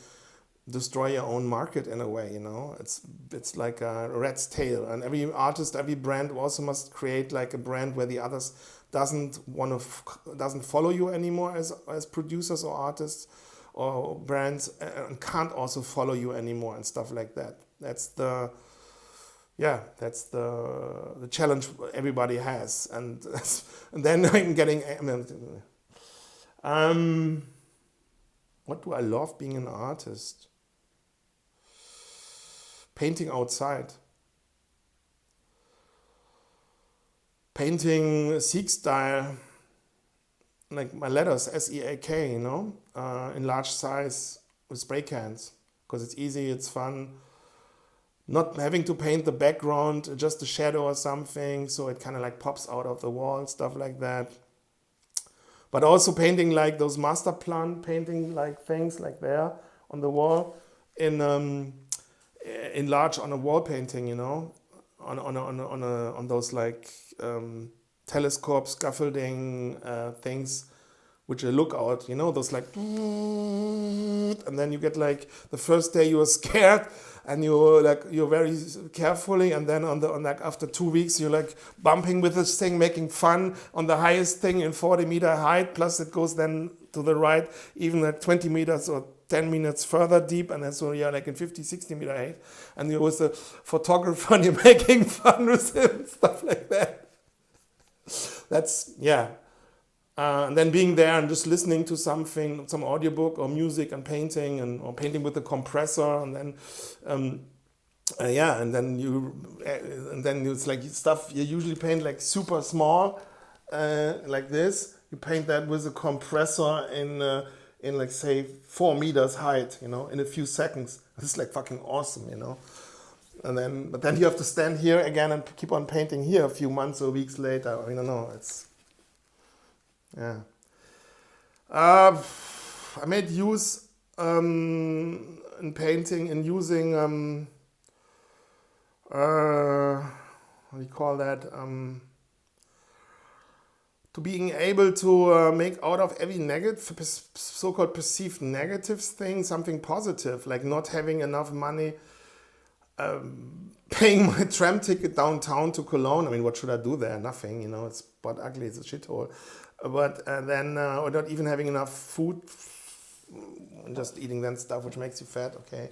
destroy your own market in a way, you know. It's like a rat's tail, and every artist, every brand also must create like a brand where the others doesn't follow you anymore as producers or artists or brands, and can't also follow you anymore and stuff like that. That's the challenge everybody has, and then I'm getting. What do I love being an artist? Painting outside. Painting Seak style, like my letters, SEAK, you know, in large size with spray cans, because it's easy, it's fun. Not having to paint the background, just a shadow or something, so it kind of like pops out of the wall, stuff like that. But also painting like those master plan painting like things like there on the wall in large on a wall painting, you know, on those like telescope scaffolding things, which a lookout, you know, those like, and then you get like the first day you are scared and you're very carefully, and then on like after 2 weeks you're like bumping with this thing, making fun on the highest thing in 40-meter height, plus it goes then to the right even at 20 meters or 10 minutes further deep, and then so you're like in 50-60-meter height, and you're with the photographer and you're making fun with him, stuff like that. That's, yeah. And then being there and just listening to something, some audiobook or music and painting, or painting with a compressor, and then and then it's like stuff you usually paint like super small, like this. You paint that with a compressor in like say 4 meters height, you know, in a few seconds. It's like fucking awesome, you know. But then you have to stand here again and keep on painting here a few months or weeks later. I don't know. It's yeah. I made use in painting and using what do you call that? To being able to make out of every negative, so-called perceived negative thing, something positive, like not having enough money, paying my tram ticket downtown to Cologne. I mean, what should I do there? Nothing, you know, it's but ugly, it's a shithole. But then, or not even having enough food, just eating then stuff which makes you fat, okay.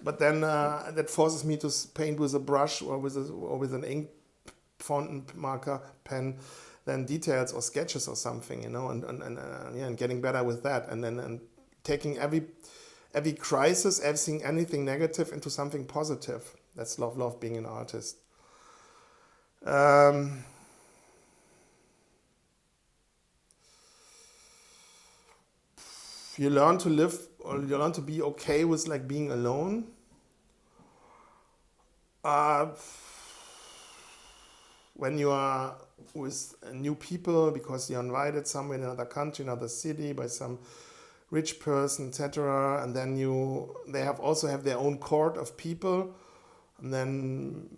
But then that forces me to paint with a brush or with an ink fountain marker pen, then details or sketches or something, you know, and getting better with that, and taking every crisis, anything negative into something positive. That's love being an artist. You learn to live, or you learn to be okay with like being alone. When you are with new people because you're invited somewhere in another country, another city by some rich person, etc., and then they also have their own court of people, and then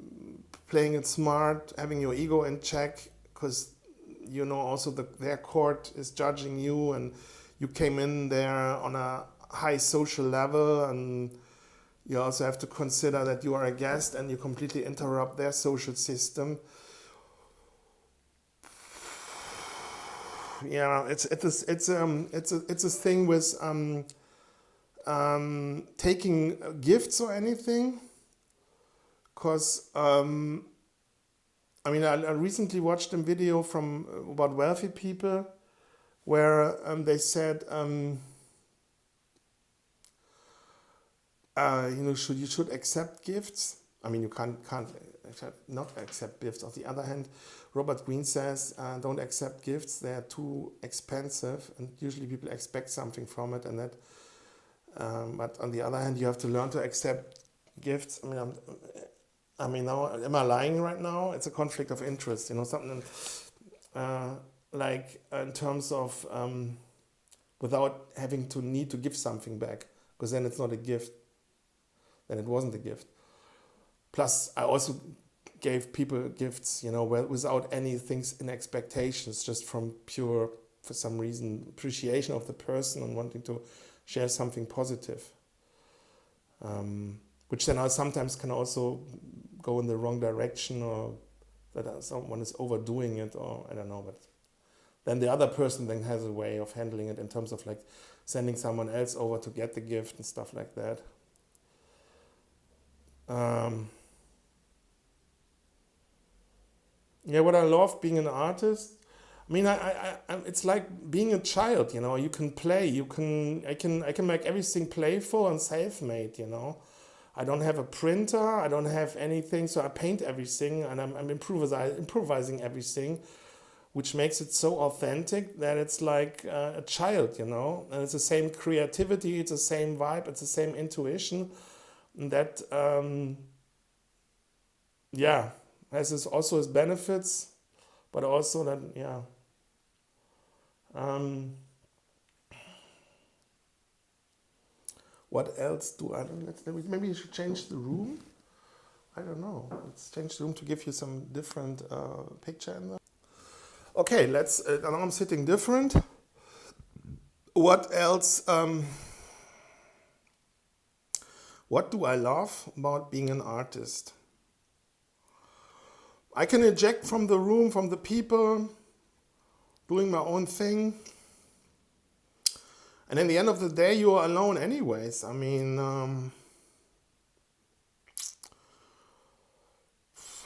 playing it smart, having your ego in check, because you know also their court is judging you, and you came in there on a high social level, and you also have to consider that you are a guest and you completely interrupt their social system. Yeah, it's a thing with taking gifts or anything. because I recently watched a video from about wealthy people where they said you should accept gifts. I mean, you can't not accept gifts. On the other hand, Robert Greene says don't accept gifts. They are too expensive, and usually people expect something from it. And that, but on the other hand, you have to learn to accept gifts. Now am I lying right now? It's a conflict of interest. Something like in terms of without having to need to give something back, because then it's not a gift. Then it wasn't a gift. Plus, I also gave people gifts, without any things in expectations, just from pure, for some reason, appreciation of the person and wanting to share something positive. Which then sometimes can also go in the wrong direction, or that someone is overdoing it, or I don't know. But then the other person then has a way of handling it in terms of like sending someone else over to get the gift and stuff like that. What I love being an artist, it's like being a child. You can play. I can make everything playful and self-made. I don't have a printer. I don't have anything, so I paint everything, and I'm improvising everything, which makes it so authentic that it's like a child. And it's the same creativity. It's the same vibe. It's the same intuition. That has also its benefits, but also that what else do I do? Maybe you should change the room. I don't know. Let's change the room to give you some different picture in there. Okay, now I'm sitting different. What else? What do I love about being an artist? I can eject from the room, from the people, doing my own thing. And in the end of the day, you are alone anyways. I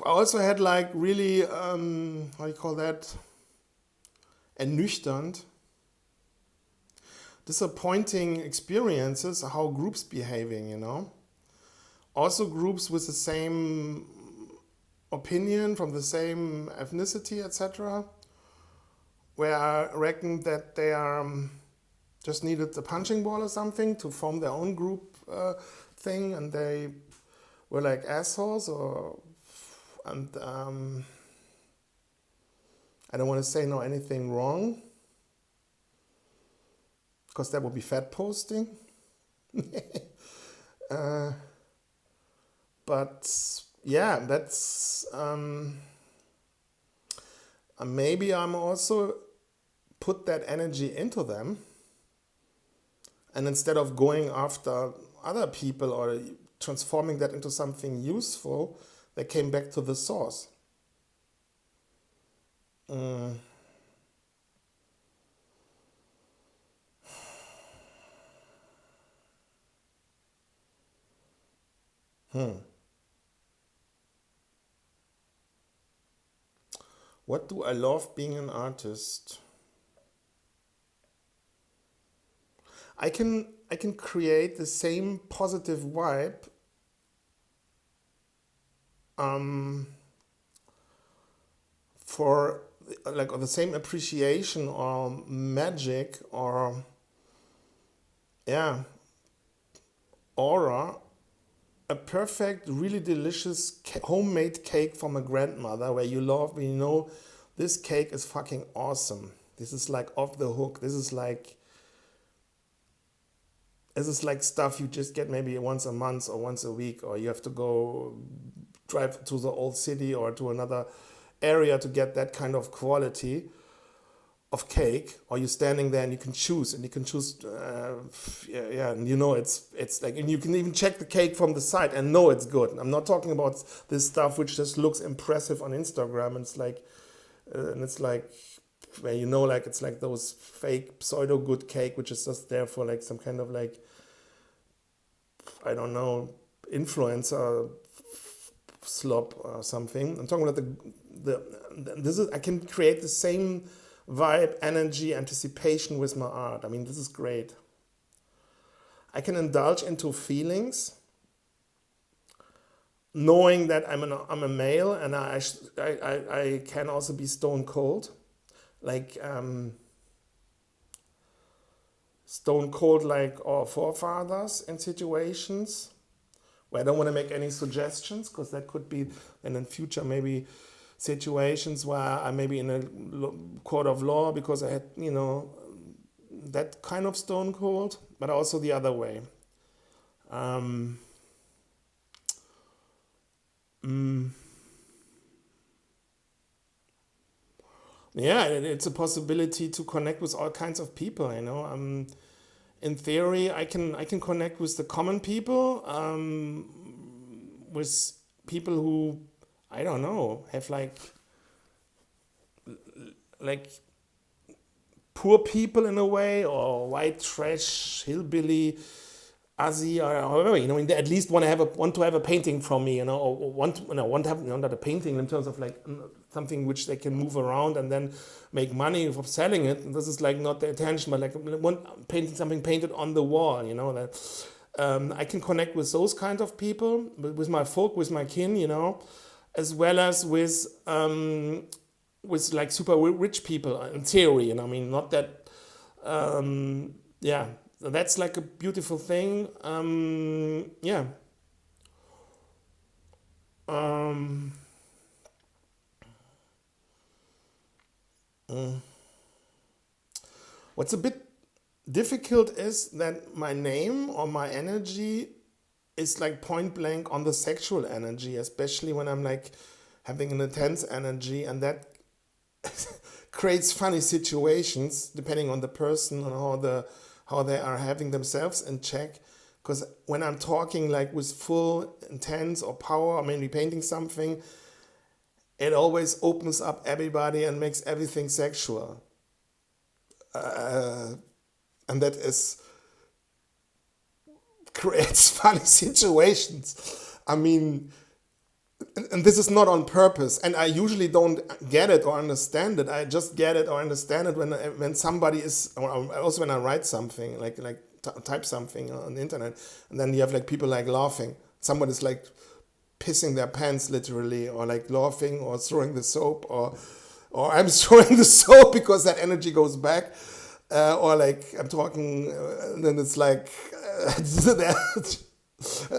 also had like really, how do you call that? Ernüchternd, disappointing experiences, how groups behaving, Also groups with the same opinion, from the same ethnicity, etc., where I reckon that they just needed a punching ball or something to form their own group thing, and they were like assholes, and I don't want to say anything wrong, because that would be fat posting. But yeah, that's maybe I'm also put that energy into them, and instead of going after other people or transforming that into something useful, they came back to the source. What do I love being an artist? I can create the same positive vibe for like, or the same appreciation or magic or aura, a perfect, really delicious homemade cake from a grandmother where you know this cake is fucking awesome. This is like off the hook. This is like stuff you just get maybe once a month or once a week, or you have to go drive to the old city or to another area to get that kind of quality of cake, or you're standing there and you can choose and and it's like, and you can even check the cake from the side and know it's good. I'm not talking about this stuff which just looks impressive on Instagram, and it's like where like it's like those fake pseudo good cake which is just there for like some kind of like, I don't know, influencer slope or something. I'm talking about this is, I can create the same vibe, energy, anticipation with my art. I mean, this is great. I can indulge into feelings, knowing that I'm a male, and I can also be stone cold, like stone cold like our forefathers in situations where I don't want to make any suggestions, because that could be, and in future maybe situations where I may be in a court of law because I had, that kind of stone cold, but also the other way. Yeah, it's a possibility to connect with all kinds of people. In theory, I can connect with the common people, with people who, I don't know, have like poor people in a way, or white trash hillbilly Aussie, or however, they at least want to have a painting from me, or want to have, not a painting in terms of like something which they can move around and then make money from selling it. And this is like not the intention, but like painting something painted on the wall, that I can connect with those kind of people, with my folk, with my kin, as well as with like super rich people in theory, and I mean not that, yeah. So that's like a beautiful thing. Yeah. What's a bit difficult is that my name or my energy is like point blank on the sexual energy, especially when I'm like having an intense energy, and that creates funny situations depending on the person and how they are having themselves in check. Because when I'm talking like with full intense or power, or maybe painting something, it always opens up everybody and makes everything sexual. And that creates funny situations. I mean, and this is not on purpose, and I usually don't get it or understand it. I just get it or understand it when somebody is, or also when I write something, like type something on the internet, and then you have like people like laughing. Somebody's like pissing their pants literally, or like laughing, or throwing the soap, or I'm throwing the soap because that energy goes back, or like I'm talking, and then it's like.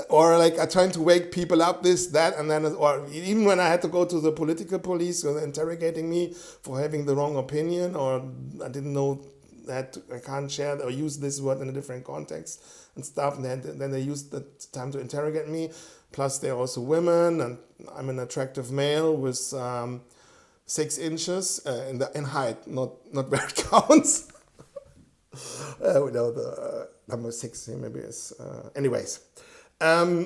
Or like I'm trying to wake people up, this, that, and then, or even when I had to go to the political police who were interrogating me for having the wrong opinion, or I didn't know that I can't share or use this word in a different context and stuff, and then they used the time to interrogate me. Plus they're also women, and I'm an attractive male with 6 inches in height, not where it counts. The number 6 maybe is, anyways. Yeah.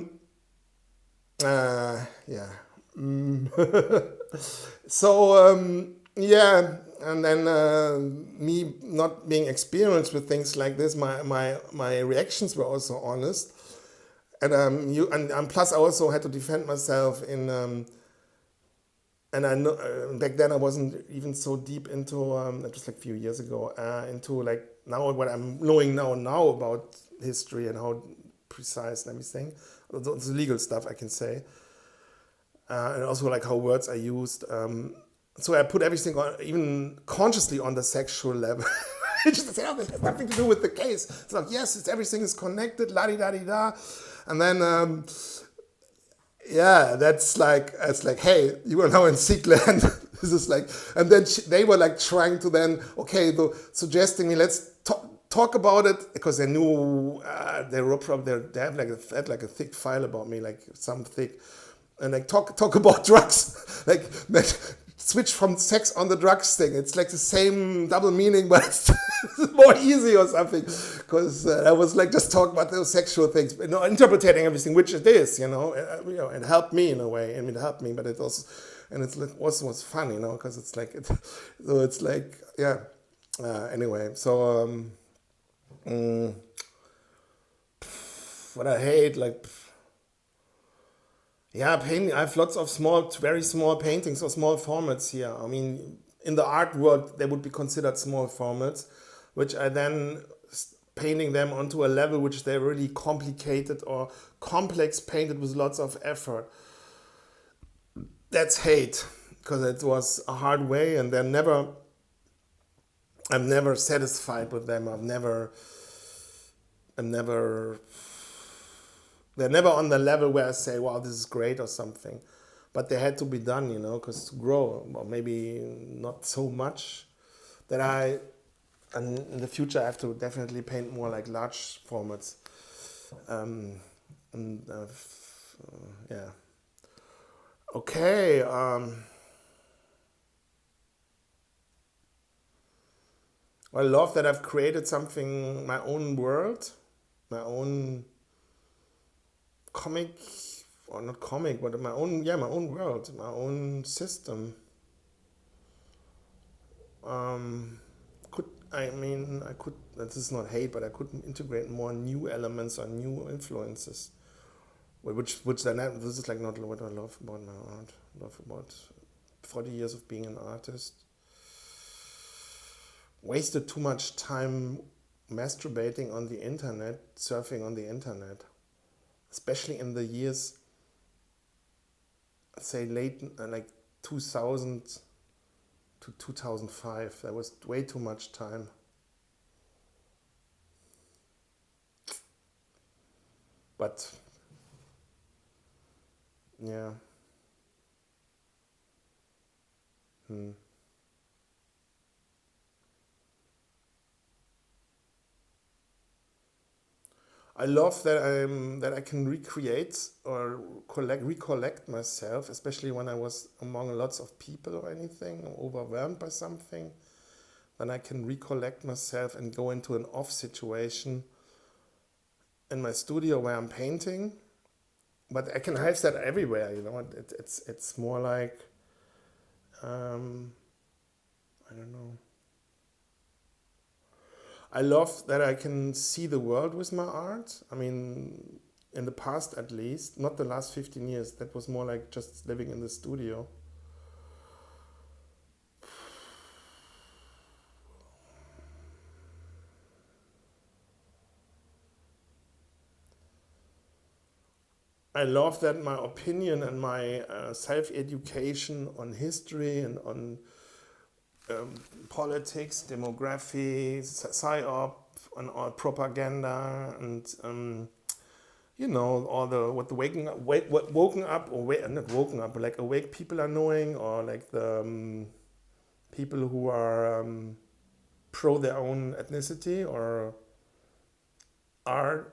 So, yeah, and then me not being experienced with things like this, my reactions were also honest, and plus I also had to defend myself and I know back then I wasn't even so deep into it was like a few years ago, into like now what I'm knowing now about history and how precise and everything. The legal stuff I can say, and also like how words are used. So I put everything on, even consciously, on the sexual level. Just to say, oh, this has nothing to do with the case. It's like, yes, everything is connected, la-di-da-di-da. And then, yeah, it's like, hey, you are now in Seak land. This is like, and then they were like trying to then, okay, suggesting me, let's talk about it, because they knew they have like a thick file about me, like some thick, and like talk about drugs, like switch from sex on the drugs thing. It's like the same double meaning, but it's more easy or something, because I was like just talking about those sexual things, interpreting everything, which it is, it helped me in a way. I mean, it helped me, but it also, and it's also was fun, because it's like so it's like, yeah. Anyway, so. What I hate, like, Yeah, painting. I have lots of small, very small paintings or small formats here. I mean, in the art world, they would be considered small formats, which I then painting them onto a level which they're really complicated or complex, painted with lots of effort. That's hate, because it was a hard way, and I'm never satisfied with them. I'm never, they're never on the level where I say, wow, this is great or something. But they had to be done, because to grow, or maybe not so much that and in the future I have to definitely paint more like large formats. Um, and yeah. Okay. I love that I've created something, my own world, my own comic, or not comic, but my own, yeah, my own world, my own system. Um, I could, this is not hate, but I could integrate more new elements or new influences, which then, this is like not what I love about my art. I love about 40 years of being an artist. Wasted too much time masturbating on the internet, surfing on the internet, especially in the years, say late, like 2000 to 2005. There was way too much time. But yeah. Hmm. I love that I can recreate or recollect myself, especially when I was among lots of people or anything, or overwhelmed by something. Then I can recollect myself and go into an off situation in my studio where I'm painting. But I can have that everywhere, it's more like, um, I don't know. I love that I can see the world with my art. I mean, in the past at least, not the last 15 years, that was more like just living in the studio. I love that my opinion and my self education on history and on um, politics, demography, psyop, and all propaganda, and all the what the waking up, what woken up or not woken up, but like awake people are knowing, or like the people who are pro their own ethnicity, or R.A.C.E.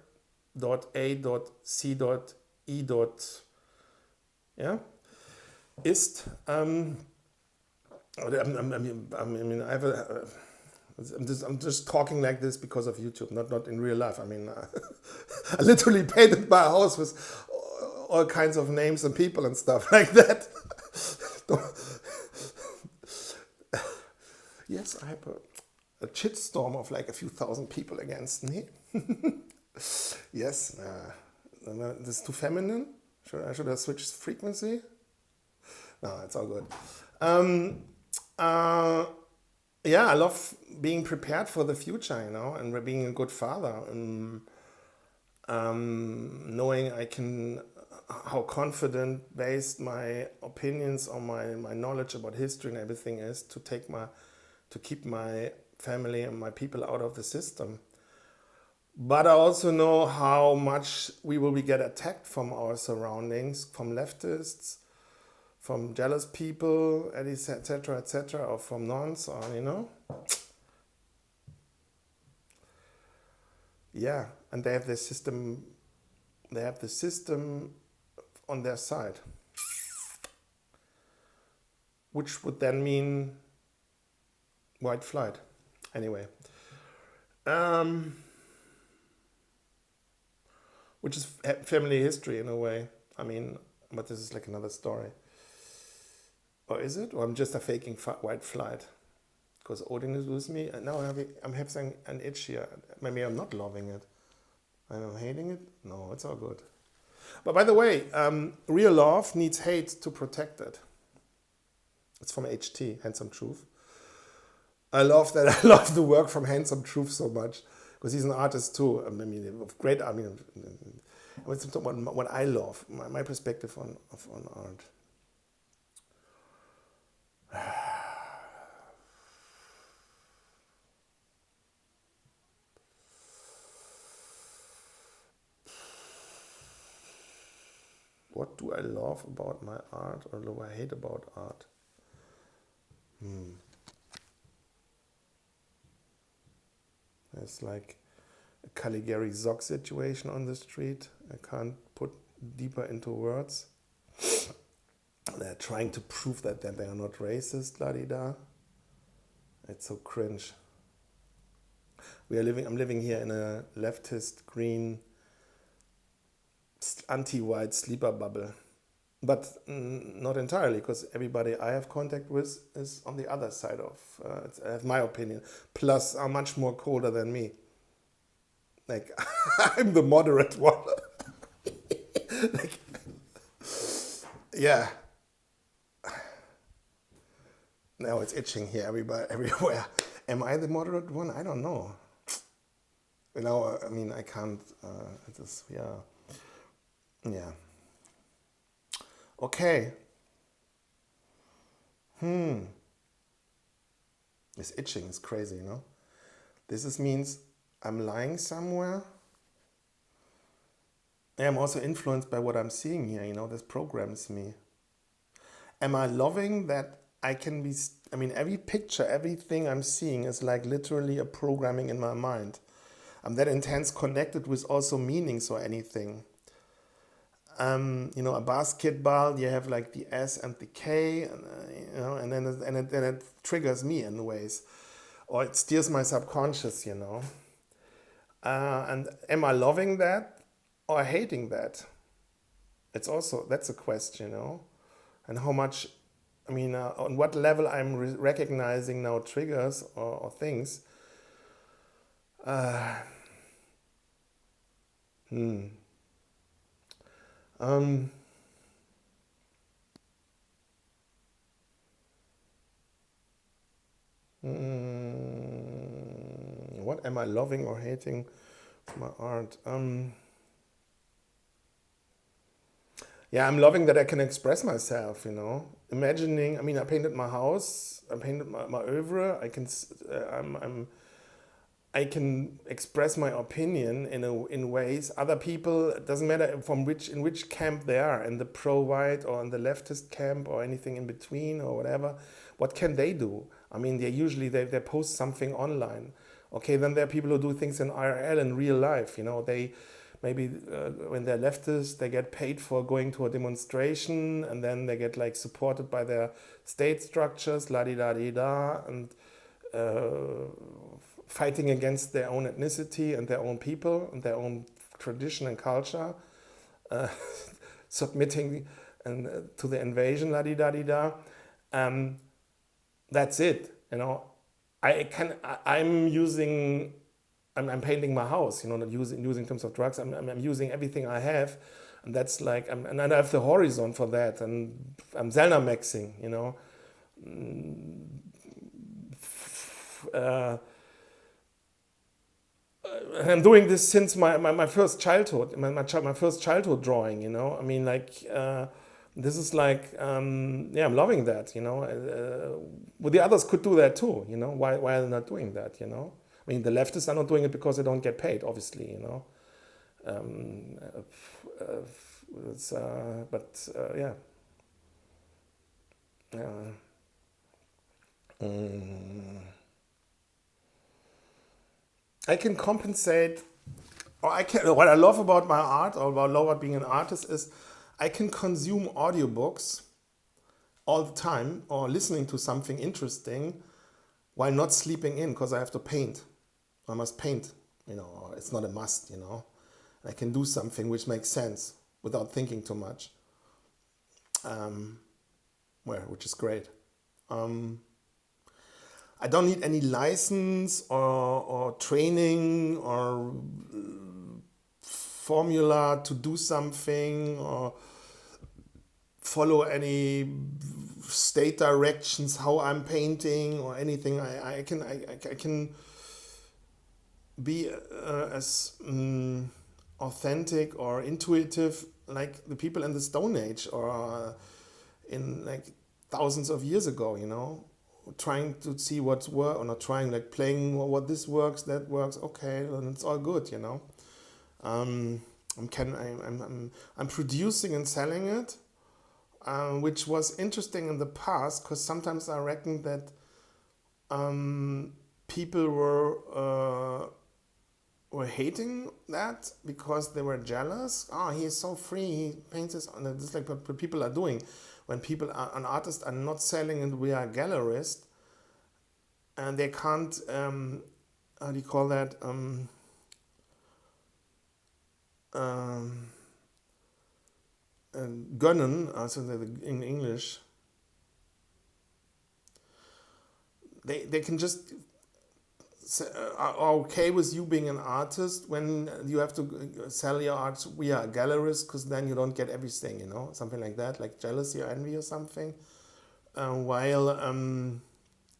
Yeah, ist. I have a. I'm just talking like this because of YouTube, not in real life. I mean, I literally painted my house with all kinds of names and people and stuff like that. Yes, I have a shitstorm of like a few thousand people against me. Yes, this is too feminine. Should I switch frequency? No, it's all good. Um, uh, yeah, I love being prepared for the future, and being a good father, and knowing I can, how confident based my opinions or my knowledge about history and everything is to keep my family and my people out of the system. But I also know how much we will get attacked from our surroundings, from leftists, from jealous people, etc., etc., or from nuns, or. Yeah, and they have the system. They have the system on their side, which would then mean white flight. Anyway, um, which is family history in a way. I mean, but this is like another story. Or is it? Or I'm just a faking white flight? Because Odin is with me, and now I'm having an itch here. Maybe I'm not loving it. I'm hating it? No, it's all good. But by the way, real love needs hate to protect it. It's from HT, Handsome Truth. I love that. I love the work from Handsome Truth so much because he's an artist too. I mean, of great. I mean, what I love, my perspective on art. What do I love about my art, or do I hate about art? It's like a Caligari Zoc situation on the street. I can't put deeper into words. They're trying to prove that they are not racist, la-di-da. It's so cringe. I'm living here in a leftist, green, anti-white sleeper bubble. But not entirely, because everybody I have contact with is on the other side of, I have my opinion, plus are much more colder than me. Like, I'm the moderate one. Like, yeah. Now it's itching here everywhere. Am I the moderate one? I don't know. You know, I mean, I can't, yeah. Okay. This itching is crazy, you know? Means I'm lying somewhere. I'm also influenced by what I'm seeing here, you know, this programs me. Am I loving that I can be, I mean, every picture, everything I'm seeing is like literally a programming in my mind. I'm that intense connected with also meanings or anything. You know, a basketball, you have like the S and the K, and, you know, and then it triggers me in ways, or it steers my subconscious, you know. And am I loving that or hating that? That's a question, you know, and how much, I mean, on what level I'm recognizing now triggers or things. What am I loving or hating my art? Yeah, I'm loving that I can express myself, you know. Imagining, I mean, I painted my house, I painted my oeuvre, I can express my opinion in ways other people, it doesn't matter in which camp they are, in the pro-white or in the leftist camp or anything in between or whatever. What can they do? I mean, they post something online. Okay, then there are people who do things in IRL, in real life. You know, they maybe when they're leftists, they get paid for going to a demonstration, and then they get like supported by their state structures, la di da di da, and fighting against their own ethnicity and their own people and their own tradition and culture, submitting to the invasion, la di da di da. That's it, you know. I'm painting my house, you know, not using in terms of drugs. I'm using everything I have, and that's like, and I have the horizon for that, and I'm Zelda-maxing, you know. I'm doing this since my first childhood, my first childhood drawing, you know. I mean, like, this is like, I'm loving that, you know. Well, the others could do that too, you know. Why are they not doing that, you know? I mean, the leftists are not doing it because they don't get paid, obviously, you know. Yeah. I can compensate, or I can. What I love about my art, or what I love about being an artist, is I can consume audiobooks all the time, or listening to something interesting, while not sleeping in, because I have to paint. I must paint, you know. It's not a must, you know. I can do something which makes sense without thinking too much. Which is great. I don't need any license or training or formula to do something or follow any state directions how I'm painting or anything. I can be as authentic or intuitive like the people in the Stone Age or in like thousands of years ago, you know, trying to see what's work or not trying, like playing what this works, that works, okay, and it's all good, you know. I'm producing and selling it, which was interesting in the past because sometimes I reckon that people were hating that because they were jealous. Oh, he is so free. He paints his. And this is like what people are doing. When people are an artist are not selling and we are a gallerist, and they can't. How do you call that? Gönnen, also in English. They can just are okay with you being an artist when you have to sell your art via a gallerist, because then you don't get everything, you know, something like that, like jealousy or envy or something. While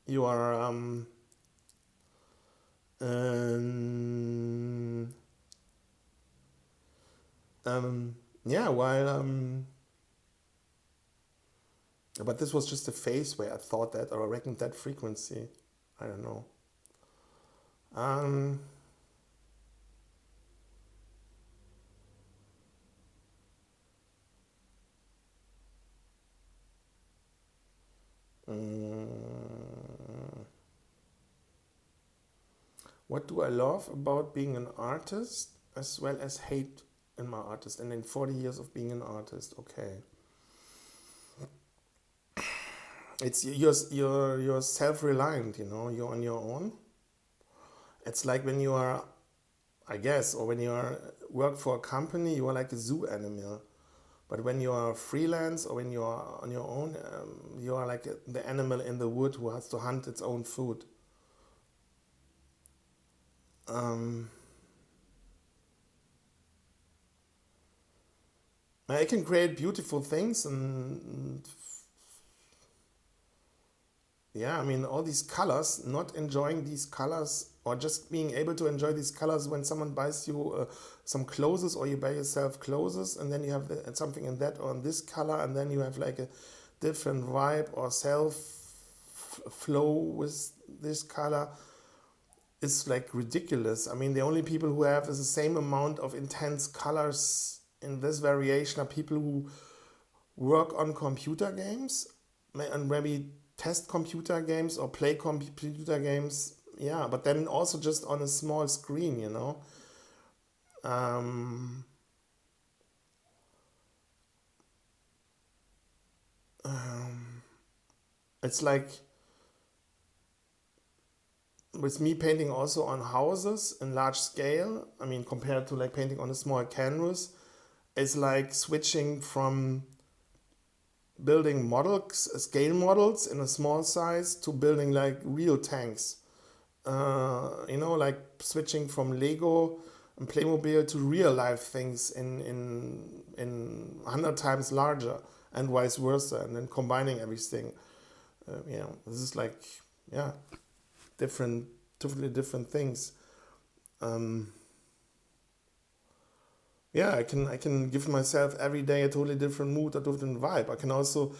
you are yeah, while but this was just a phase where I thought that or I reckoned that frequency. I don't know. Um, what do I love about being an artist as well as hate in my artist and in 40 years of being an artist? Okay. It's you're self-reliant, you know, you're on your own. It's like when you are, I guess, or when you are work for a company, you are like a zoo animal. But when you are freelance or when you are on your own, you are like the animal in the wood who has to hunt its own food. I can create beautiful things and yeah, I mean, all these colors, not enjoying these colors or just being able to enjoy these colors when someone buys you some clothes or you buy yourself clothes and then you have something in that or in this color and then you have like a different vibe or self flow with this color is like ridiculous. I mean, the only people who have is the same amount of intense colors in this variation are people who work on computer games and maybe test computer games or play computer games, yeah, but then also just on a small screen, you know. um, it's like with me painting also on houses in large scale, I mean compared to like painting on a small canvas, it's like switching from building models, scale models in a small size to building like real tanks. You know, like switching from Lego and Playmobil to real life things in 100 times larger and vice versa, and then combining everything. You know, this is like, yeah, different, totally different things. Yeah, I can give myself every day a totally different mood, a different vibe. I can also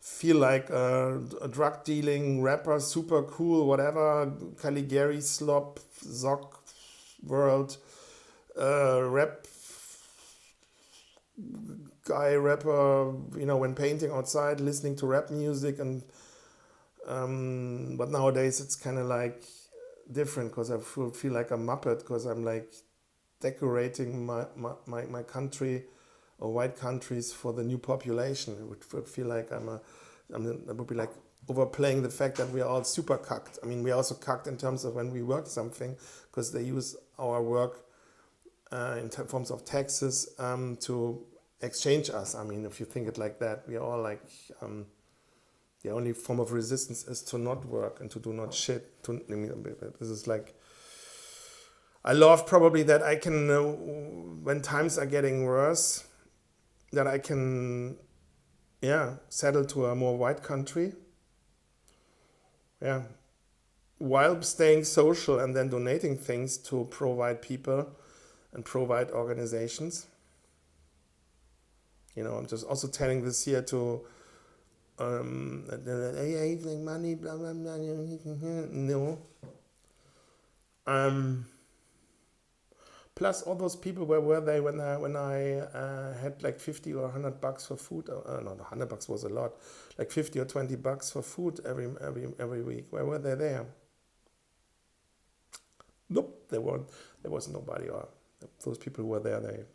feel like a drug dealing rapper, super cool, whatever, Caligari, slop, Zoc, world, rap guy, rapper, you know, when painting outside, listening to rap music, and but nowadays it's kind of like different because I feel like a Muppet because I'm like decorating my country or white countries for the new population. It would feel like I would be like overplaying the fact that we are all super cucked. I mean, we are also cucked in terms of when we work something because they use our work in forms of taxes to exchange us. I mean, if you think it like that, we are all like the only form of resistance is to not work and to do not shit. I mean, this is like I love probably that I can, when times are getting worse, that I can, yeah, settle to a more white country. Yeah, while staying social and then donating things to provide people and provide organizations. I'm just also telling this here to hey, money, blah blah blah. No. Plus, all those people, where were they when I had like 50 or $100 for food? No, $100 was a lot. Like 50 or $20 for food every week. Where were they there? Nope, they weren't. There was nobody. Or those people who were there.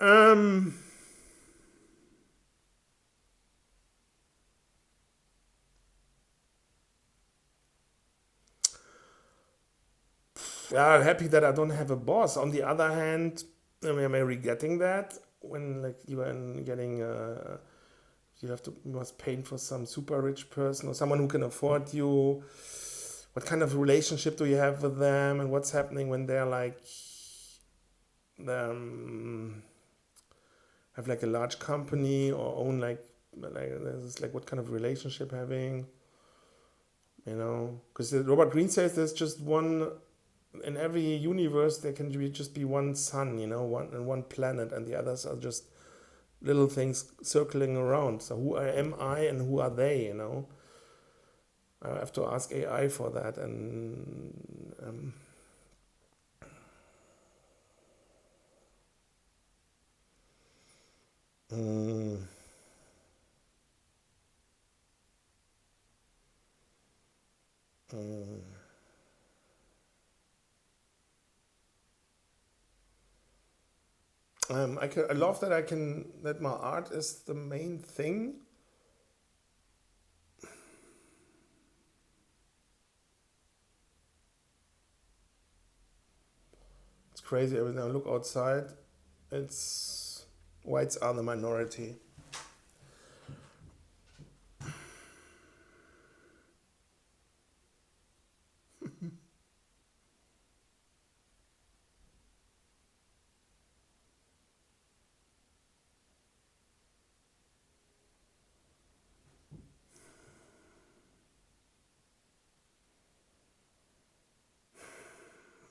Um. Yeah, I'm happy that I don't have a boss. On the other hand, am I regretting that when like you are getting you must pay for some super rich person or someone who can afford you. What kind of relationship do you have with them, and what's happening when they're like have like a large company or own like what kind of relationship having, because Robert Greene says there's just one in every universe. There can just be one sun, one planet, and the others are just little things circling around. So who am I and who are they? I have to ask AI for that, and mm, mm. I love that that my art is the main thing. It's crazy. Every time I look outside, it's whites are the minority.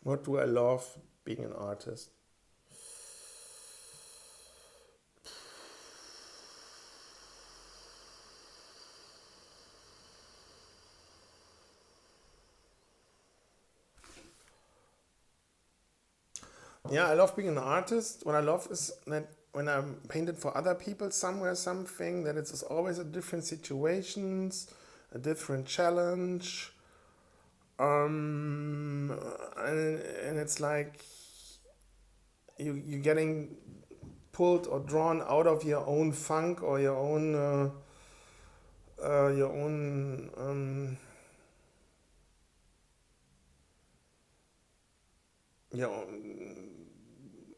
What do I love being an artist? Yeah, I love being an artist. What I love is that when I'm painted for other people somewhere, something, that it's always a different situations, a different challenge. And it's like you're getting pulled or drawn out of your own funk or your own your own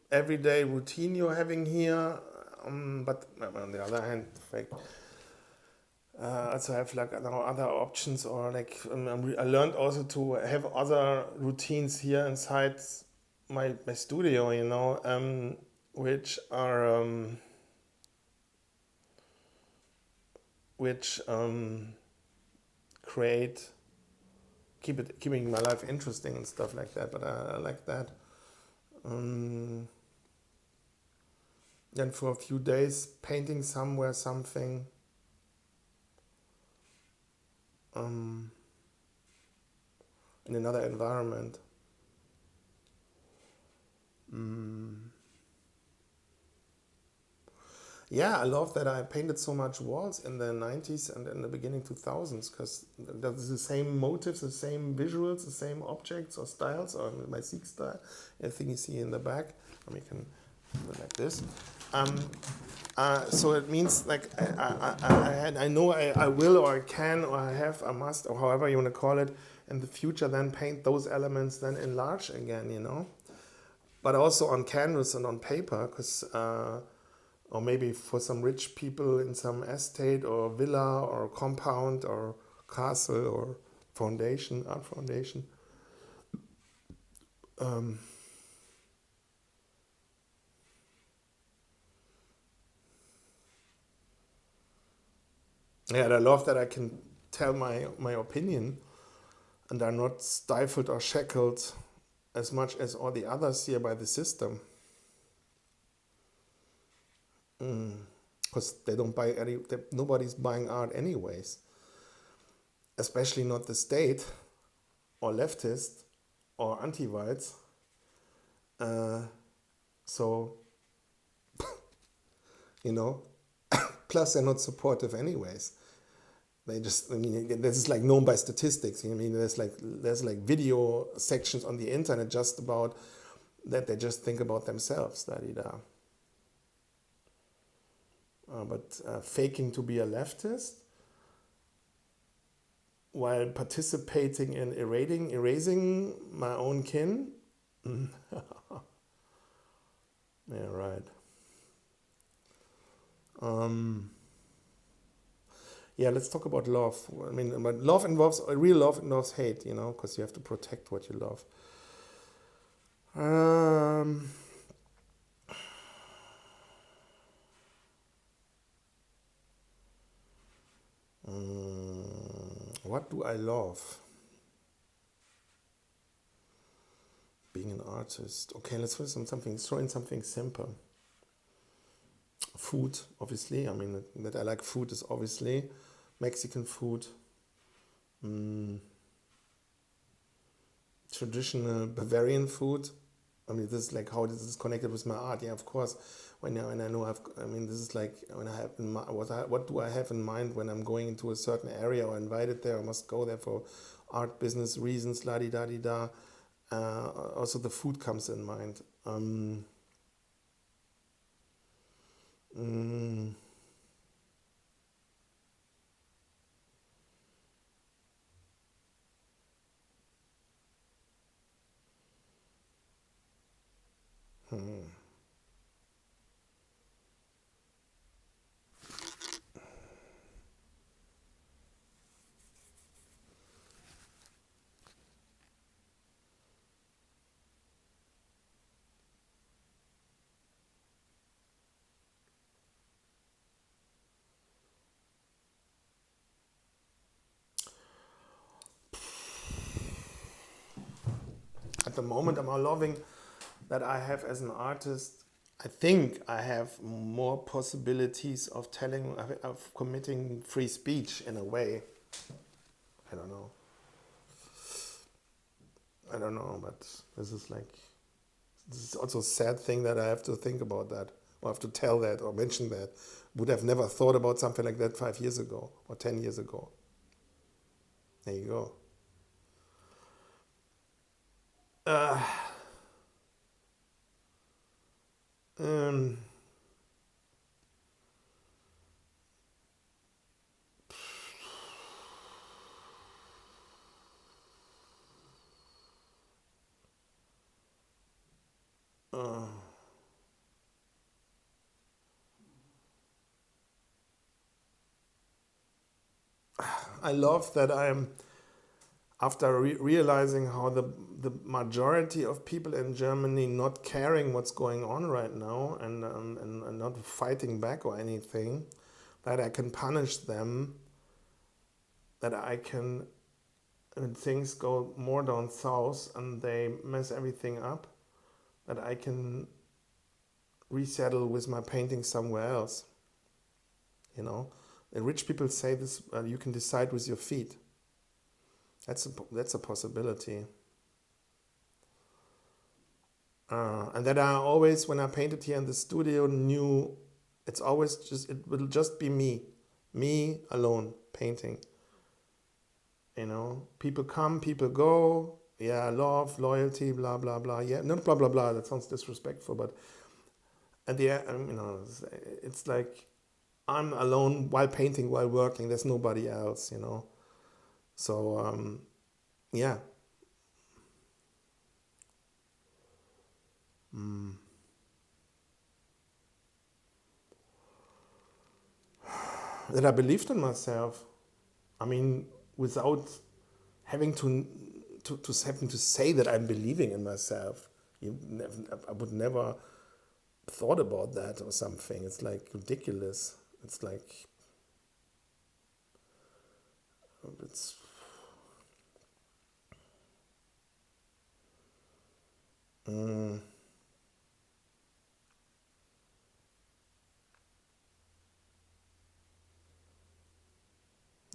everyday routine you're having here. But on the other hand, like, also have like other options, or like I learned also to have other routines here inside my studio, which are which create keeping my life interesting and stuff like that. But I like that. Then for a few days painting somewhere something. Um, in another environment. Yeah, I love that I painted so much walls in the 90s and in the beginning 2000s, because there's the same motives, the same visuals, the same objects or styles, or my Seak style, everything you see in the back. We can do it like this. So it means like I know I will, or I can, or I have, I must, or however you want to call it, in the future then paint those elements then in large again, but also on canvas and on paper, because or maybe for some rich people in some estate or villa or compound or castle or art foundation, Um, yeah, and I love that I can tell my opinion and are not stifled or shackled as much as all the others here by the system. Because they don't buy any, nobody's buying art anyways, especially not the state or leftist or anti-whites. So, you know, plus they're not supportive anyways. They just, I mean, this is like known by statistics. I mean, there's like video sections on the internet just about that. They just think about themselves. Da-di-da. But faking to be a leftist while participating in erasing my own kin. Yeah, right. Yeah, let's talk about love. I mean, but real love involves hate, because you have to protect what you love. Um, what do I love? Being an artist. Okay, let's throw in something simple. Food, obviously. I mean, that I like food is obviously Mexican food, traditional Bavarian food. I mean, this is like how this is connected with my art. Yeah, of course. When I know this is like when I have in mind, what do I have in mind when I'm going into a certain area or invited there? I must go there for art business reasons. La di da di da. Also, the food comes in mind. Mm, hmm. At the moment, I'm loving that I have as an artist. I think I have more possibilities of committing free speech in a way. I don't know. I don't know, but this is also a sad thing that I have to think about that, or have to tell that, or mention that. Would have never thought about something like that 5 years ago or 10 years ago. There you go. Uh, um, uh, I love that after realizing how the majority of people in Germany not caring what's going on right now and not fighting back or anything, that I can punish them, that I can, when things go more down south and they mess everything up, that I can resettle with my painting somewhere else. And rich people say this: you can decide with your feet. That's a possibility. And that I always, when I painted here in the studio, knew it will just be me alone painting. People come, people go. Yeah, love, loyalty, blah blah blah. Yeah, not blah blah blah. That sounds disrespectful, but at the end, it's like I'm alone while painting, while working. There's nobody else. So yeah. That I believed in myself. I mean, without having to having to say that I'm believing in myself. I would never thought about that or something. It's like ridiculous. It's like it's mm,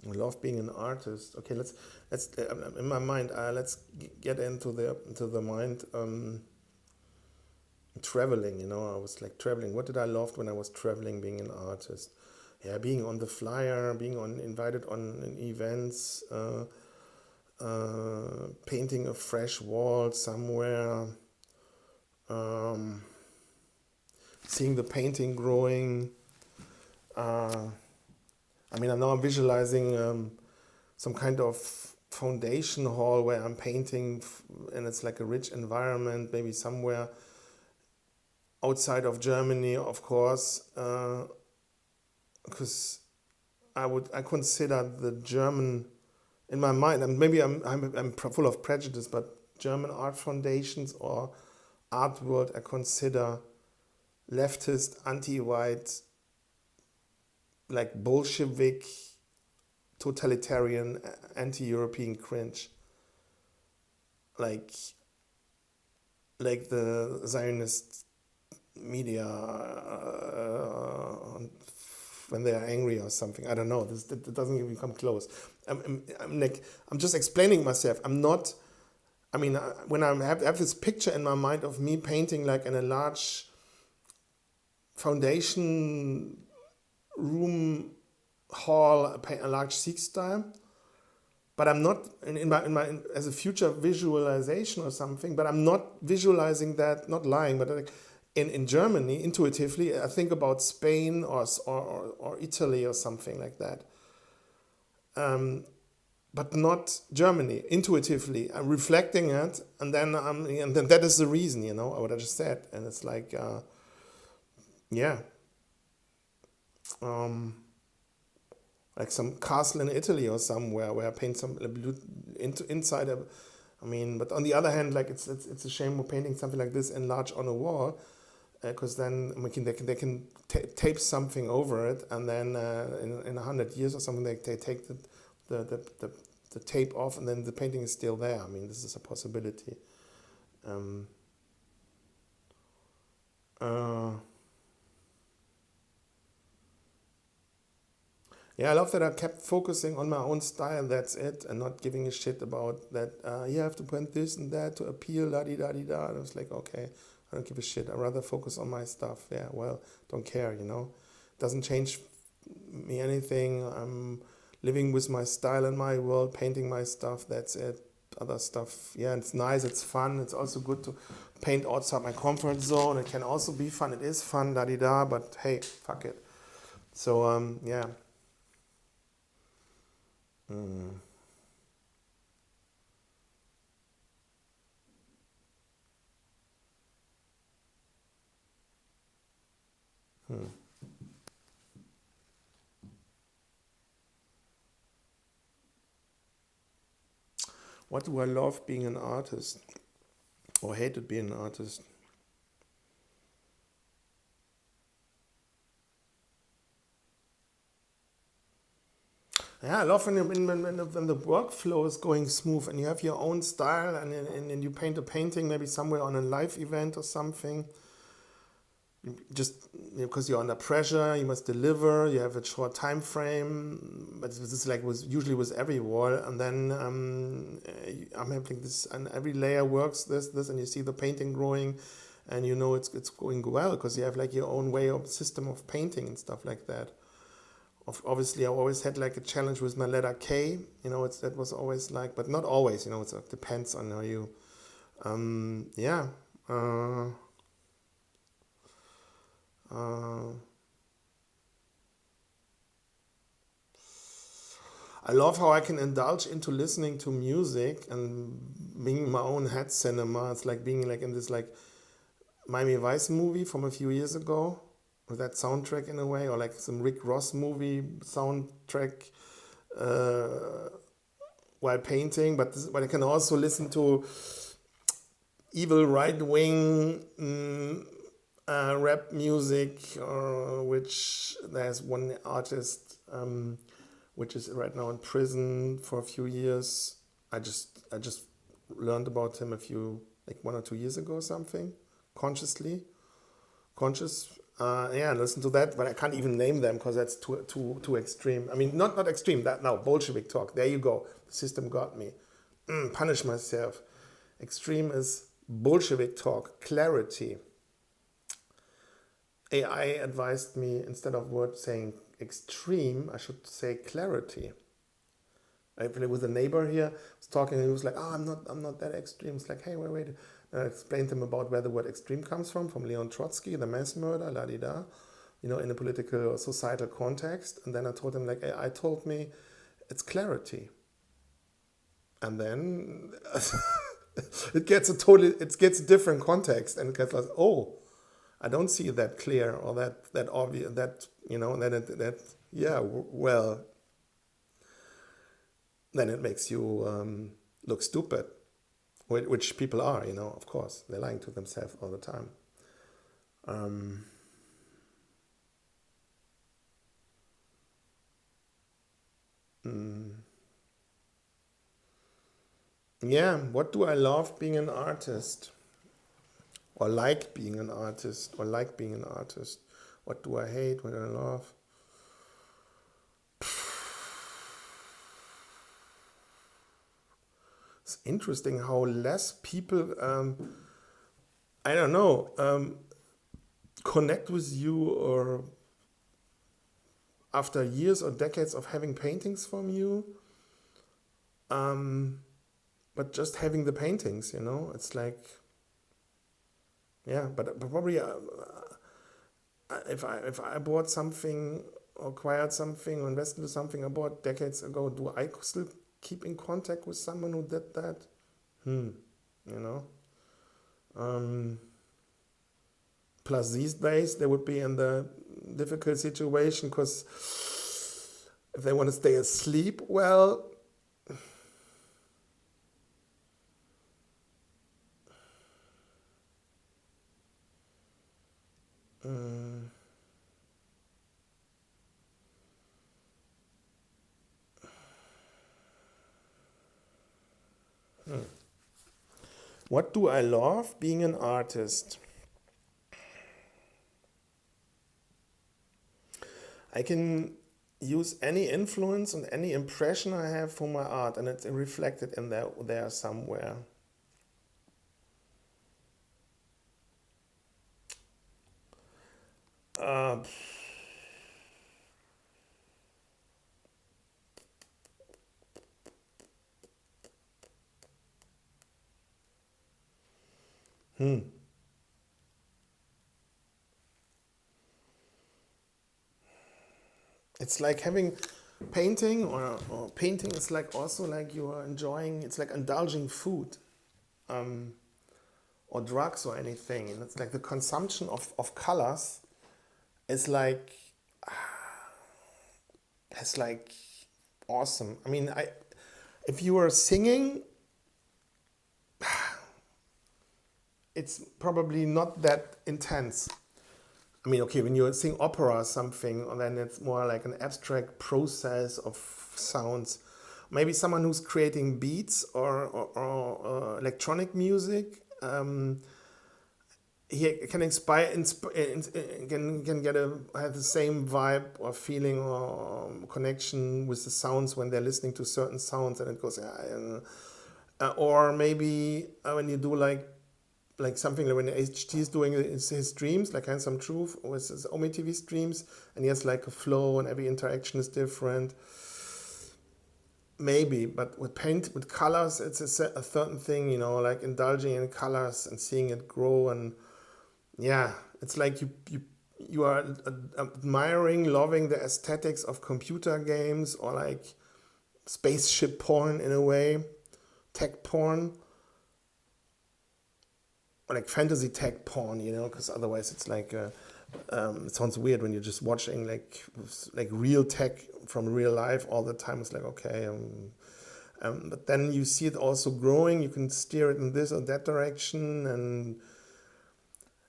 I love being an artist. Okay, let's in my mind. Let's get into the mind. Traveling, I was like traveling. What did I love when I was traveling? Being an artist, yeah, being on the flyer, being on invited on events, painting a fresh wall somewhere, um, seeing the painting growing. I mean, I'm visualizing some kind of foundation hall where I'm painting, and it's like a rich environment, maybe somewhere outside of Germany, of course, because I consider the German in my mind, and maybe I'm full of prejudice, but German art foundations or art world I consider leftist, anti-white, like Bolshevik, totalitarian, anti-European cringe, like the Zionist media when they are angry or something. I don't know. That doesn't even come close. I'm just explaining myself. I'm not. I mean, when I have this picture in my mind of me painting like in a large foundation room hall, a large Seak style, but I'm not as a future visualization or something. But I'm not visualizing that. Not lying, but like in Germany, intuitively, I think about Spain or Italy or something like that. But not Germany. Intuitively, I'm reflecting it, and then that is the reason, what I just said, and it's like, yeah, like some castle in Italy or somewhere where I paint some inside. I mean, but on the other hand, like it's a shame we're painting something like this enlarged on a wall, because then they can tape something over it, and then in 100 years or something they take the tape off, and then the painting is still there. I mean, this is a possibility. Um, uh, yeah, I love that I kept focusing on my own style. That's it, and not giving a shit about that. You have to paint this and that to appeal. La di da di da. And I was like, okay, I don't give a shit. I rather focus on my stuff. Yeah, well, don't care. Doesn't change me anything. I'm living with my style in my world, painting my stuff. That's it. Other stuff, yeah, it's nice. It's fun. It's also good to paint outside my comfort zone. It can also be fun. It is fun, da di da. But hey, fuck it. So yeah. Mm. Hmm. What do I love being an artist, or hated being an artist? Yeah, I love when the workflow is going smooth and you have your own style, and you paint a painting maybe somewhere on a live event or something. Just because you're under pressure, you must deliver. You have a short time frame, but this is like usually with every wall. And then I'm having this, and every layer works this, and you see the painting growing, and it's going well because you have like your own way of system of painting and stuff like that. Obviously, I always had like a challenge with my letter K. That was always like, but not always. It depends on how you. Yeah. Uh, I love how I can indulge into listening to music and being my own head cinema. It's like being like in this like Miami Vice movie from a few years ago, with that soundtrack in a way, or like some Rick Ross movie soundtrack. Uh, while painting, but I can also listen to evil right-wing rap music, which there's one artist which is right now in prison for a few years. I just learned about him like 1 or 2 years ago or something, conscious. Yeah, listen to that, but I can't even name them because that's too extreme. I mean, not extreme. That now Bolshevik talk. There you go. The system got me. Punish myself. Extreme is Bolshevik talk. Clarity. AI advised me, instead of word saying extreme, I should say clarity. I played with a neighbor here, was talking, and he was like, "Oh, I'm not that extreme." It's like, "Hey, wait." And I explained to him about where the word extreme comes from Leon Trotsky, the mass murder, la di da, in a political or societal context. And then I told him, like, AI told me it's clarity. And then it gets a different context, and it gets like, oh, I don't see that clear or that obvious, well, then it makes you look stupid, which people are, of course. They're lying to themselves all the time. Yeah, what do I love being an artist? Or like being an artist? What do I hate? What do I love? It's interesting how less people, I don't know, connect with you, or after years or decades of having paintings from you, but just having the paintings, it's like, yeah, but probably if I bought something or acquired something or invested into something I bought decades ago, do I still keep in contact with someone who did that? Plus these days they would be in the difficult situation because if they want to stay asleep, well, what do I love being an artist? I can use any influence and any impression I have for my art, and it's reflected in there somewhere. Uh, It's like having painting, or painting is like also like you are enjoying, it's like indulging food, or drugs or anything. And it's like the consumption of colors is like, it's like awesome. I mean, if you are singing, it's probably not that intense. I mean, okay, when you sing opera or something, then it's more like an abstract process of sounds. Maybe someone who's creating beats or electronic music, he can can have the same vibe or feeling or connection with the sounds when they're listening to certain sounds, and it goes, or maybe when you do like something like when HT is doing his streams, like Handsome Truth, with his Omi TV streams, and he has like a flow and every interaction is different. Maybe, but with colors, it's a certain thing, like indulging in colors and seeing it grow, and yeah, it's like you are admiring, loving the aesthetics of computer games, or like spaceship porn in a way, tech porn. Or like fantasy tech porn, because otherwise it's like it sounds weird when you're just watching like real tech from real life all the time. It's like, okay, But then you see it also growing. You can steer it in this or that direction,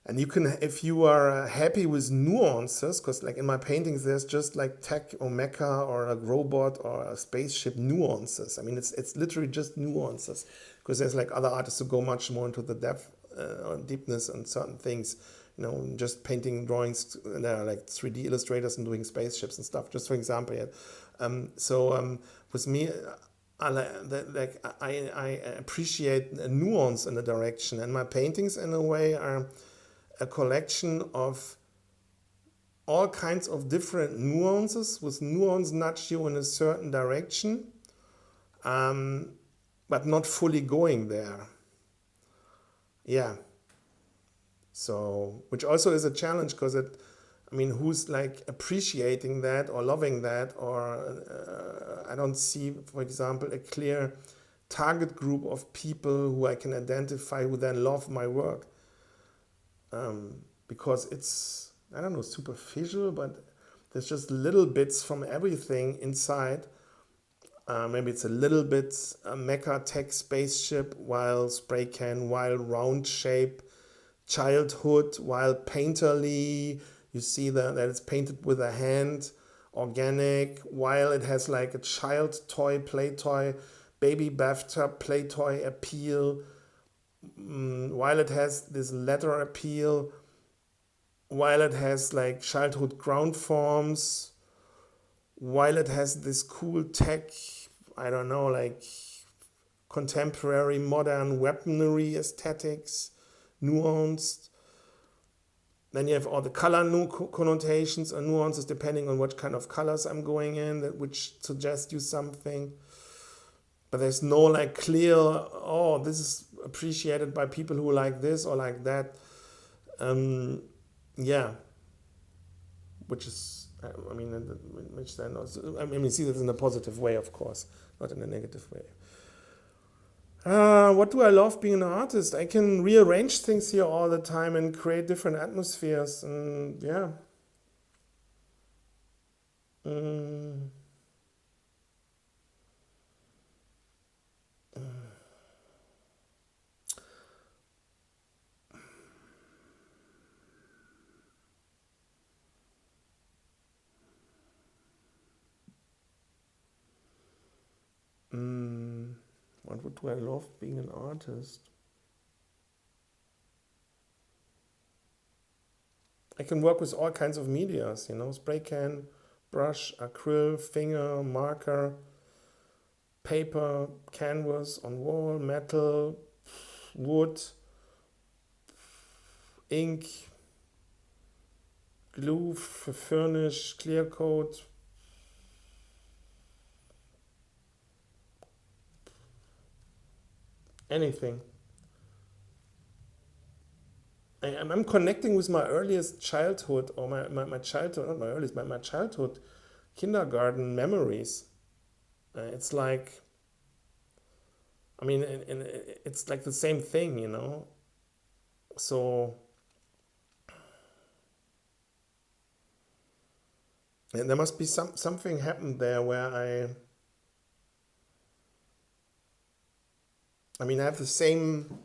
and you can, if you are happy with nuances, because like in my paintings, there's just like tech or mecha or a robot or a spaceship nuances. I mean, it's literally just nuances, because there's like other artists who go much more into the depth or deepness and certain things. You know, just painting drawings, like 3D illustrators and doing spaceships and stuff. Just for example, yeah. With me, I appreciate a nuance in the direction, and my paintings in a way are a collection of all kinds of different nuances, with nuance nudge you in a certain direction, but not fully going there. Yeah. So, which also is a challenge, because who's like appreciating that or loving that, or I don't see, for example, a clear target group of people who I can identify who then love my work. Because it's, I don't know, superficial, but there's just little bits from everything inside. Maybe it's a little bit a mecha tech spaceship, while spray can, while round shape, childhood, while painterly, you see that it's painted with a hand, organic, while it has like a child toy, play toy, baby bathtub, play toy appeal, while it has this letter appeal, while it has like childhood ground forms, while it has this cool tech, I don't know, like contemporary modern weaponry aesthetics, nuanced. Then you have all the color connotations and nuances depending on what kind of colors I'm going in, which suggest you something. But there's no like clear, oh, this is appreciated by people who like this or like that. Yeah, which is, which then also, see this in a positive way, of course, not in a negative way. What do I love being an artist? I can rearrange things here all the time and create different atmospheres, and yeah. What do I love being an artist? I can work with all kinds of medias, spray can, brush, acrylic, finger, marker, paper, canvas, on wall, metal, wood, ink, glue, furnish, clear coat. Anything. I'm connecting with my earliest childhood, or my childhood, not my earliest, my childhood kindergarten memories. It's like, it's like the same thing, So, and there must be something happened there where I have the same.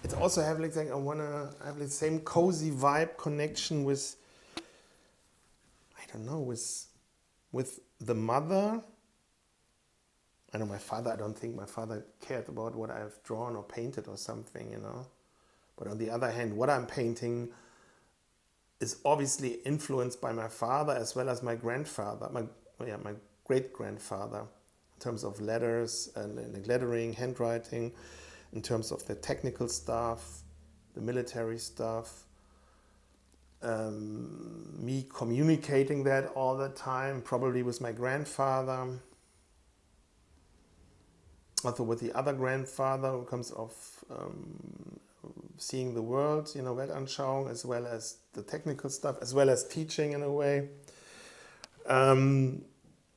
It's also have like I have the same cozy vibe connection with, I don't know, with the mother. I know my father, I don't think my father cared about what I've drawn or painted or something, But on the other hand, what I'm painting is obviously influenced by my father as well as my grandfather, my great-grandfather, in terms of letters and lettering, handwriting, in terms of the technical stuff, the military stuff, me communicating that all the time, probably with my grandfather, also with the other grandfather, who comes of seeing the world, Weltanschauung, as well as the technical stuff, as well as teaching in a way.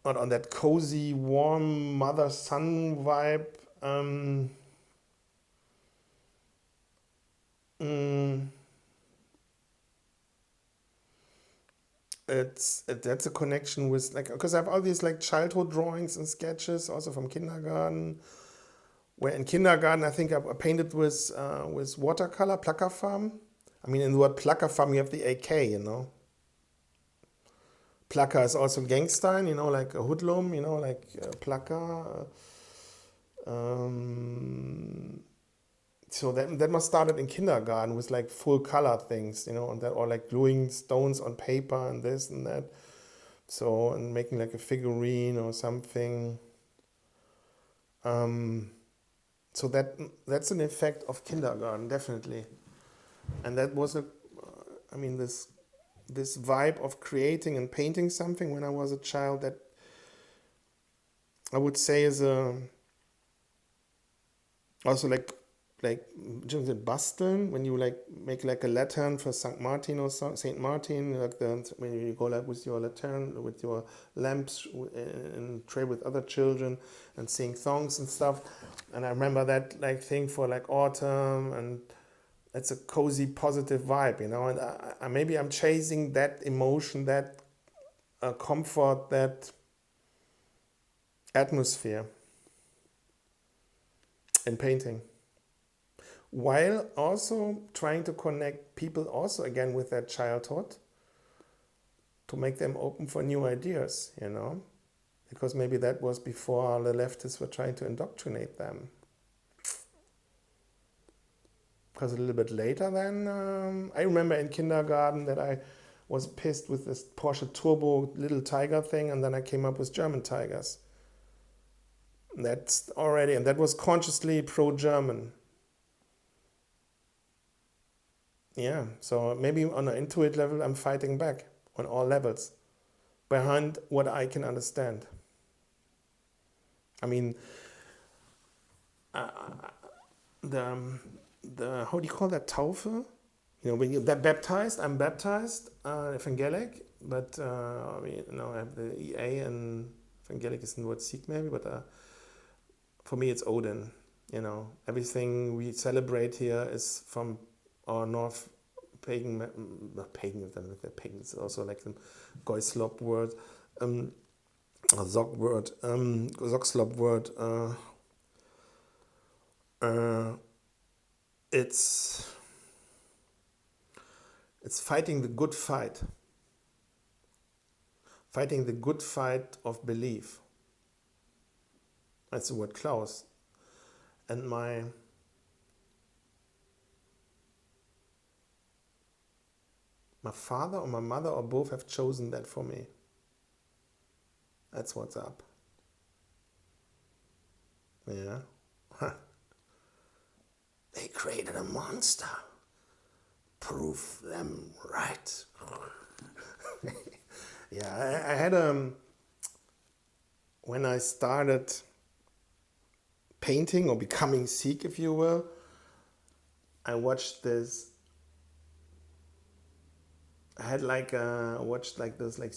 Not on that cozy, warm mother-son vibe. that's a connection with, like, because I have all these like childhood drawings and sketches also from kindergarten. Where in kindergarten I think I painted with watercolor, Plackerfarm. I mean, in the word Plackerfarm you have the AK, you know. Placker is also gangster, you know, like a hoodlum, you know, like Placker. Um, so that must started in kindergarten with like full color things, you know, and that, or like gluing stones on paper and this and that. So, and making like a figurine or something. Um, so that's an effect of kindergarten, definitely. And that was I mean, this vibe of creating and painting something when I was a child, that I would say is also like just basteln, when you like make like a lantern for Saint Martin or Saint Martin, like when you go like with your lantern, with your lamps, and trade with other children and sing songs and stuff. And I remember that like thing for like autumn, and it's a cozy positive vibe, you know. And maybe I'm chasing that emotion, that comfort, that atmosphere in painting, while also trying to connect people also again with their childhood, to make them open for new ideas, you know, because maybe that was before the leftists were trying to indoctrinate them. Because a little bit later then, I remember in kindergarten that I was pissed with this Porsche Turbo little tiger thing, and then I came up with German tigers. That's already, and that was consciously pro-German. Yeah, so maybe on an intuit level, I'm fighting back on all levels behind what I can understand. I mean, the the how do you call that, Taufe? You know, when you're baptized, I'm baptized, evangelic, but I mean, you know, I have the EA, and evangelic is in the word Seak maybe, but for me it's Odin. You know, everything we celebrate here is from our North pagan, not pagan, with the pagan, it's also like the Goislop word, a Zog word, Zogslop word. Uh, it's fighting the good fight, fighting the good fight of belief. That's the word Claus. And my father or my mother or both have chosen that for me. That's what's up. Yeah. They created a monster. Prove them right. Yeah, I had when I started painting or becoming Seak, if you will, I watched this. I had like watched like this, like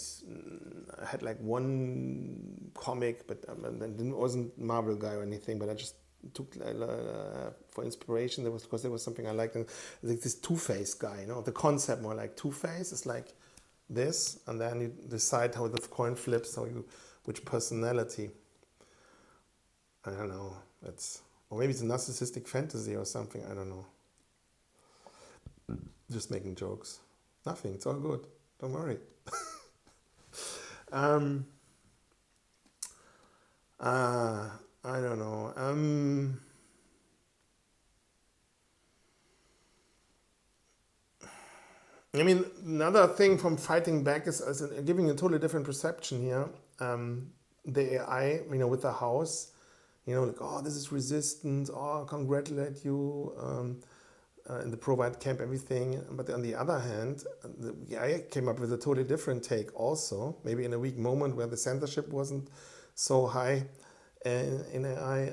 I had like one comic, but it wasn't Marvel guy or anything. But I just took for inspiration. There was, because there was something I liked, and like this Two-Face guy. You know, the concept more like Two-Face is like this, and then you decide how the coin flips, which personality. I don't know. Or maybe it's a narcissistic fantasy or something. I don't know. Just making jokes. Nothing. It's all good. Don't worry. um, I don't know. I mean, another thing from fighting back is giving a totally different perception here. The AI, you know, with the house, you know, like, oh, this is resistant. Oh, congratulate you. In the provide camp, everything. But on the other hand, I came up with a totally different take also, maybe in a weak moment where the censorship wasn't so high in AI.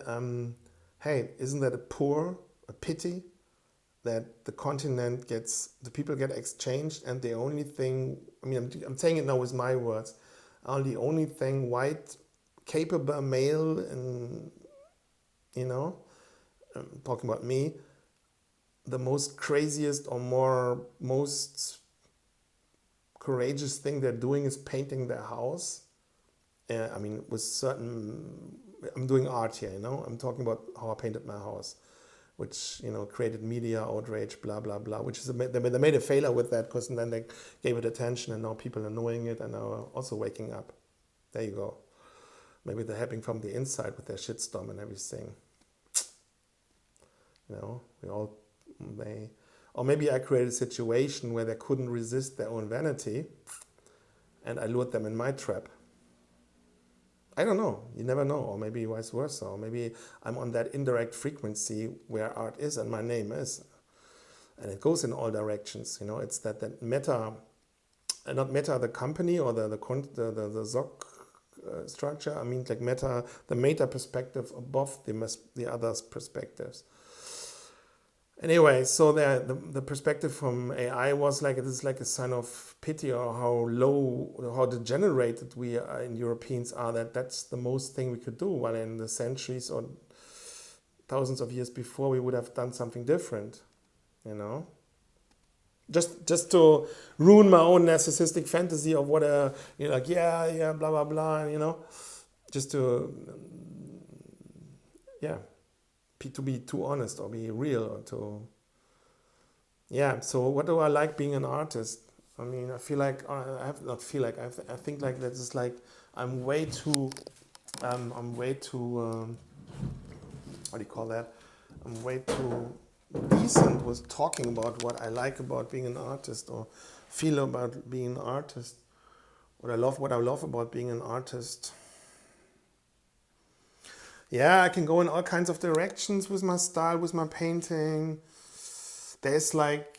Hey, isn't that a pity that the people get exchanged, and the only thing, I mean, I'm saying it now with my words, the only thing white, capable male, and, you know, talking about me, the most craziest or most courageous thing they're doing is painting their house. I mean, with certain, I'm doing art here, I'm talking about how I painted my house, which, created media outrage, blah, blah, blah, which is, they made a failure with that because then they gave it attention and now people are knowing it and are also waking up. There you go. Maybe they're helping from the inside with their shitstorm and everything. Or maybe I created a situation where they couldn't resist their own vanity and I lured them in my trap. I don't know. You never know. Or maybe vice versa. Or maybe I'm on that indirect frequency where art is and my name is. And it goes in all directions. It's that meta, not meta the company or the ZOC structure. I mean, like the meta perspective above the others' perspectives. Anyway, so the perspective from AI was like, it is like a sign of pity or how degenerated we are in Europeans are, that's the most thing we could do. While in the centuries or thousands of years before, we would have done something different, Just to ruin my own narcissistic fantasy of what blah, blah, blah, just to be too honest or be real or so what do I like being an artist? I mean, I think like that is like I'm way too what do you call that? I'm way too decent with talking about what I like about being an artist or feel about being an artist. What I love about being an artist. Yeah, I can go in all kinds of directions with my style, with my painting. There's like,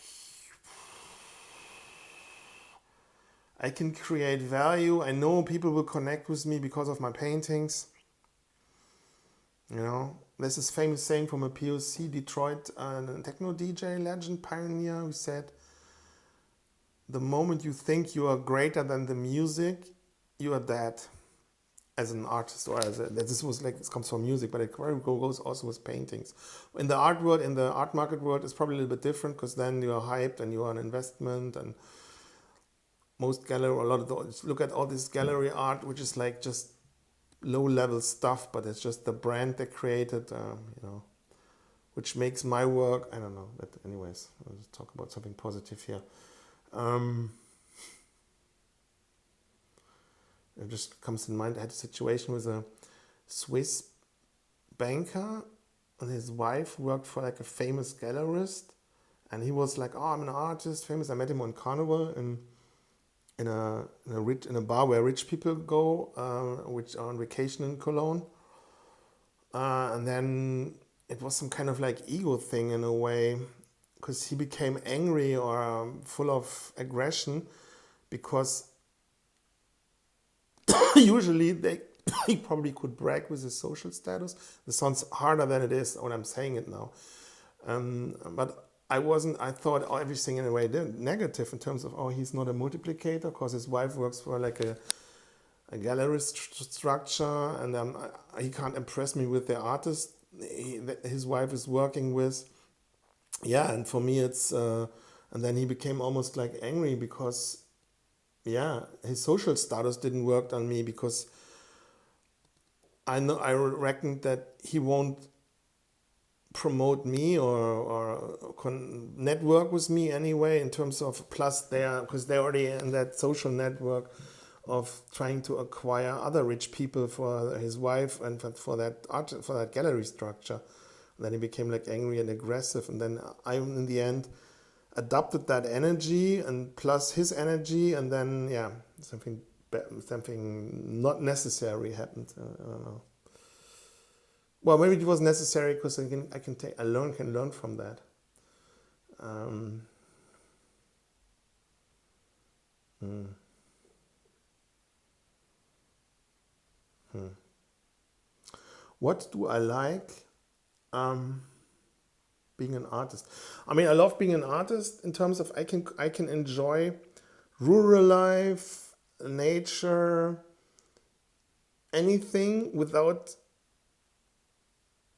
I can create value. I know people will connect with me because of my paintings. There's this famous saying from a POC, Detroit techno DJ legend pioneer, who said, the moment you think you are greater than the music, you are dead. As an artist, or this comes from music, but it goes also with paintings. In the art world, in the art market world, it's probably a little bit different because then you are hyped and you are an investment. And look at all this gallery art, which is like just low level stuff, but it's just the brand they created, which makes my work. I don't know. But anyways, I'll just talk about something positive here. It just comes in mind. I had a situation with a Swiss banker, and his wife worked for like a famous gallerist, and he was like, "Oh, I'm an artist, famous." I met him on Carnival in a bar where rich people go, which are on vacation in Cologne, and then it was some kind of like ego thing in a way, because he became angry or full of aggression because. Usually he probably could brag with his social status. This sounds harder than it is when I'm saying it now. But I thought everything in a way negative in terms of, he's not a multiplicator because his wife works for like a gallery structure and he can't impress me with the artist his wife is working with. Yeah, and for me it's, and then he became almost like angry because his social status didn't work on me because I reckoned that he won't promote me or network with me anyway in terms of, plus because they're already in that social network of trying to acquire other rich people for his wife and for that gallery structure. And then he became like angry and aggressive, and then I in the end adopted that energy and plus his energy, and then something not necessary happened. I don't know. Well, maybe it was necessary because I can learn from that. What do I like? Being an artist. I mean, I love being an artist in terms of I can enjoy rural life, nature, anything without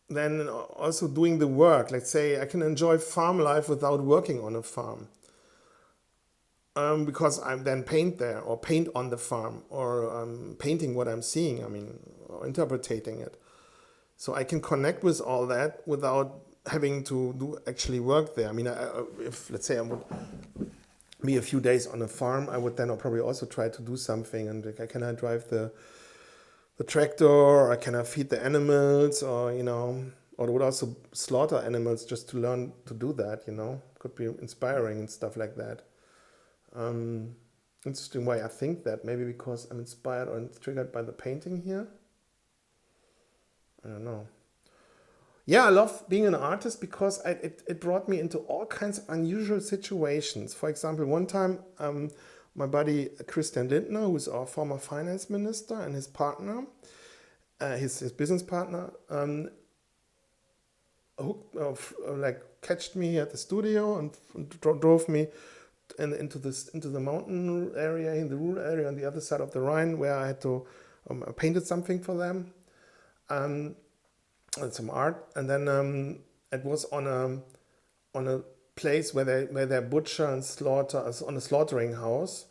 then also doing the work. Let's say I can enjoy farm life without working on a farm. because I'm then paint there or paint on the farm or painting what I'm seeing. I mean, or interpreting it. So I can connect with all that without having to do actually work there. I mean, if let's say I would be a few days on a farm, I would then probably also try to do something. And like, can I drive the tractor, or can I feed the animals, or or I would also slaughter animals just to learn to do that. Could be inspiring and stuff like that. Um, Interesting why I think that. Maybe because I'm inspired or triggered by the painting here. I don't know. Yeah, I love being an artist because it brought me into all kinds of unusual situations. For example, one time, my buddy Christian Lindner, who's our former finance minister, and his partner, his business partner, catched me at the studio and drove me into the mountain area, in the rural area on the other side of the Rhine, where I had to painted something for them. And some art, and then it was on a place where they butcher and slaughter, on a slaughtering house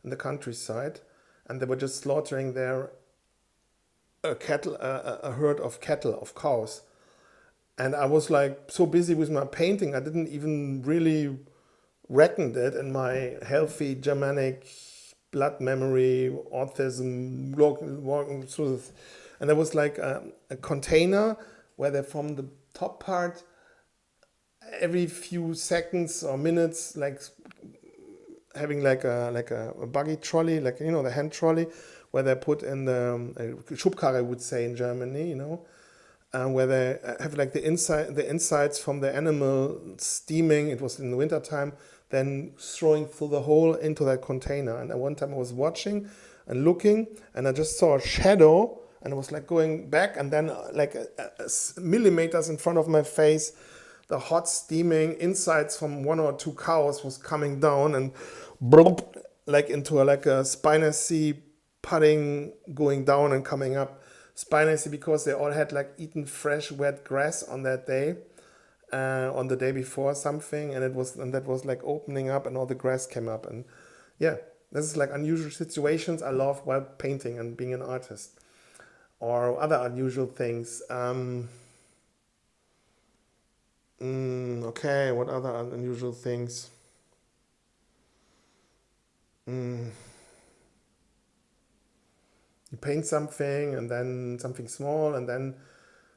in the countryside, and they were just slaughtering there a herd of cattle, of cows. And I was like so busy with my painting, I didn't even really reckon it in my healthy Germanic blood memory, autism, walking through this. And there was like a container where they, from the top part, every few seconds or minutes, like having like a buggy trolley, like the hand trolley, where they put in the Schubkarre, would say in Germany, where they have like the insides from the animal steaming. It was in the winter time, then throwing through the hole into that container. And at one time I was watching and looking, and I just saw a shadow, and it was like going back, and then millimeters in front of my face, the hot steaming insides from one or two cows was coming down and blop, like into like a spinacy pudding, going down and coming up. Spinacy because they all had like eaten fresh wet grass on that day, on the day before something, and that was like opening up, and all the grass came up. And yeah, this is like unusual situations I love while painting and being an artist. Or other unusual things. Okay, what other unusual things? You paint something, and then something small, and then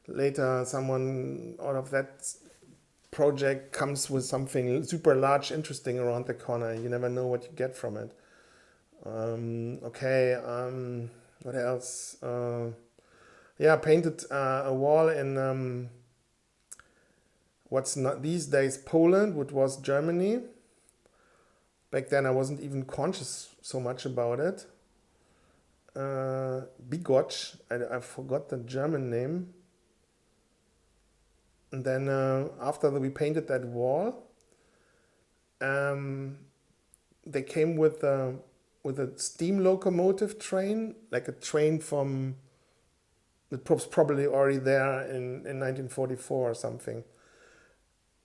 later someone out of that project comes with something super large, interesting around the corner. You never know what you get from it. Okay, what else? Yeah, I painted a wall in what's not these days Poland, which was Germany. Back then I wasn't even conscious so much about it. Bigotch, I forgot the German name. And then after we painted that wall, they came with a steam locomotive train, like a train from, it was probably already there in 1944 or something,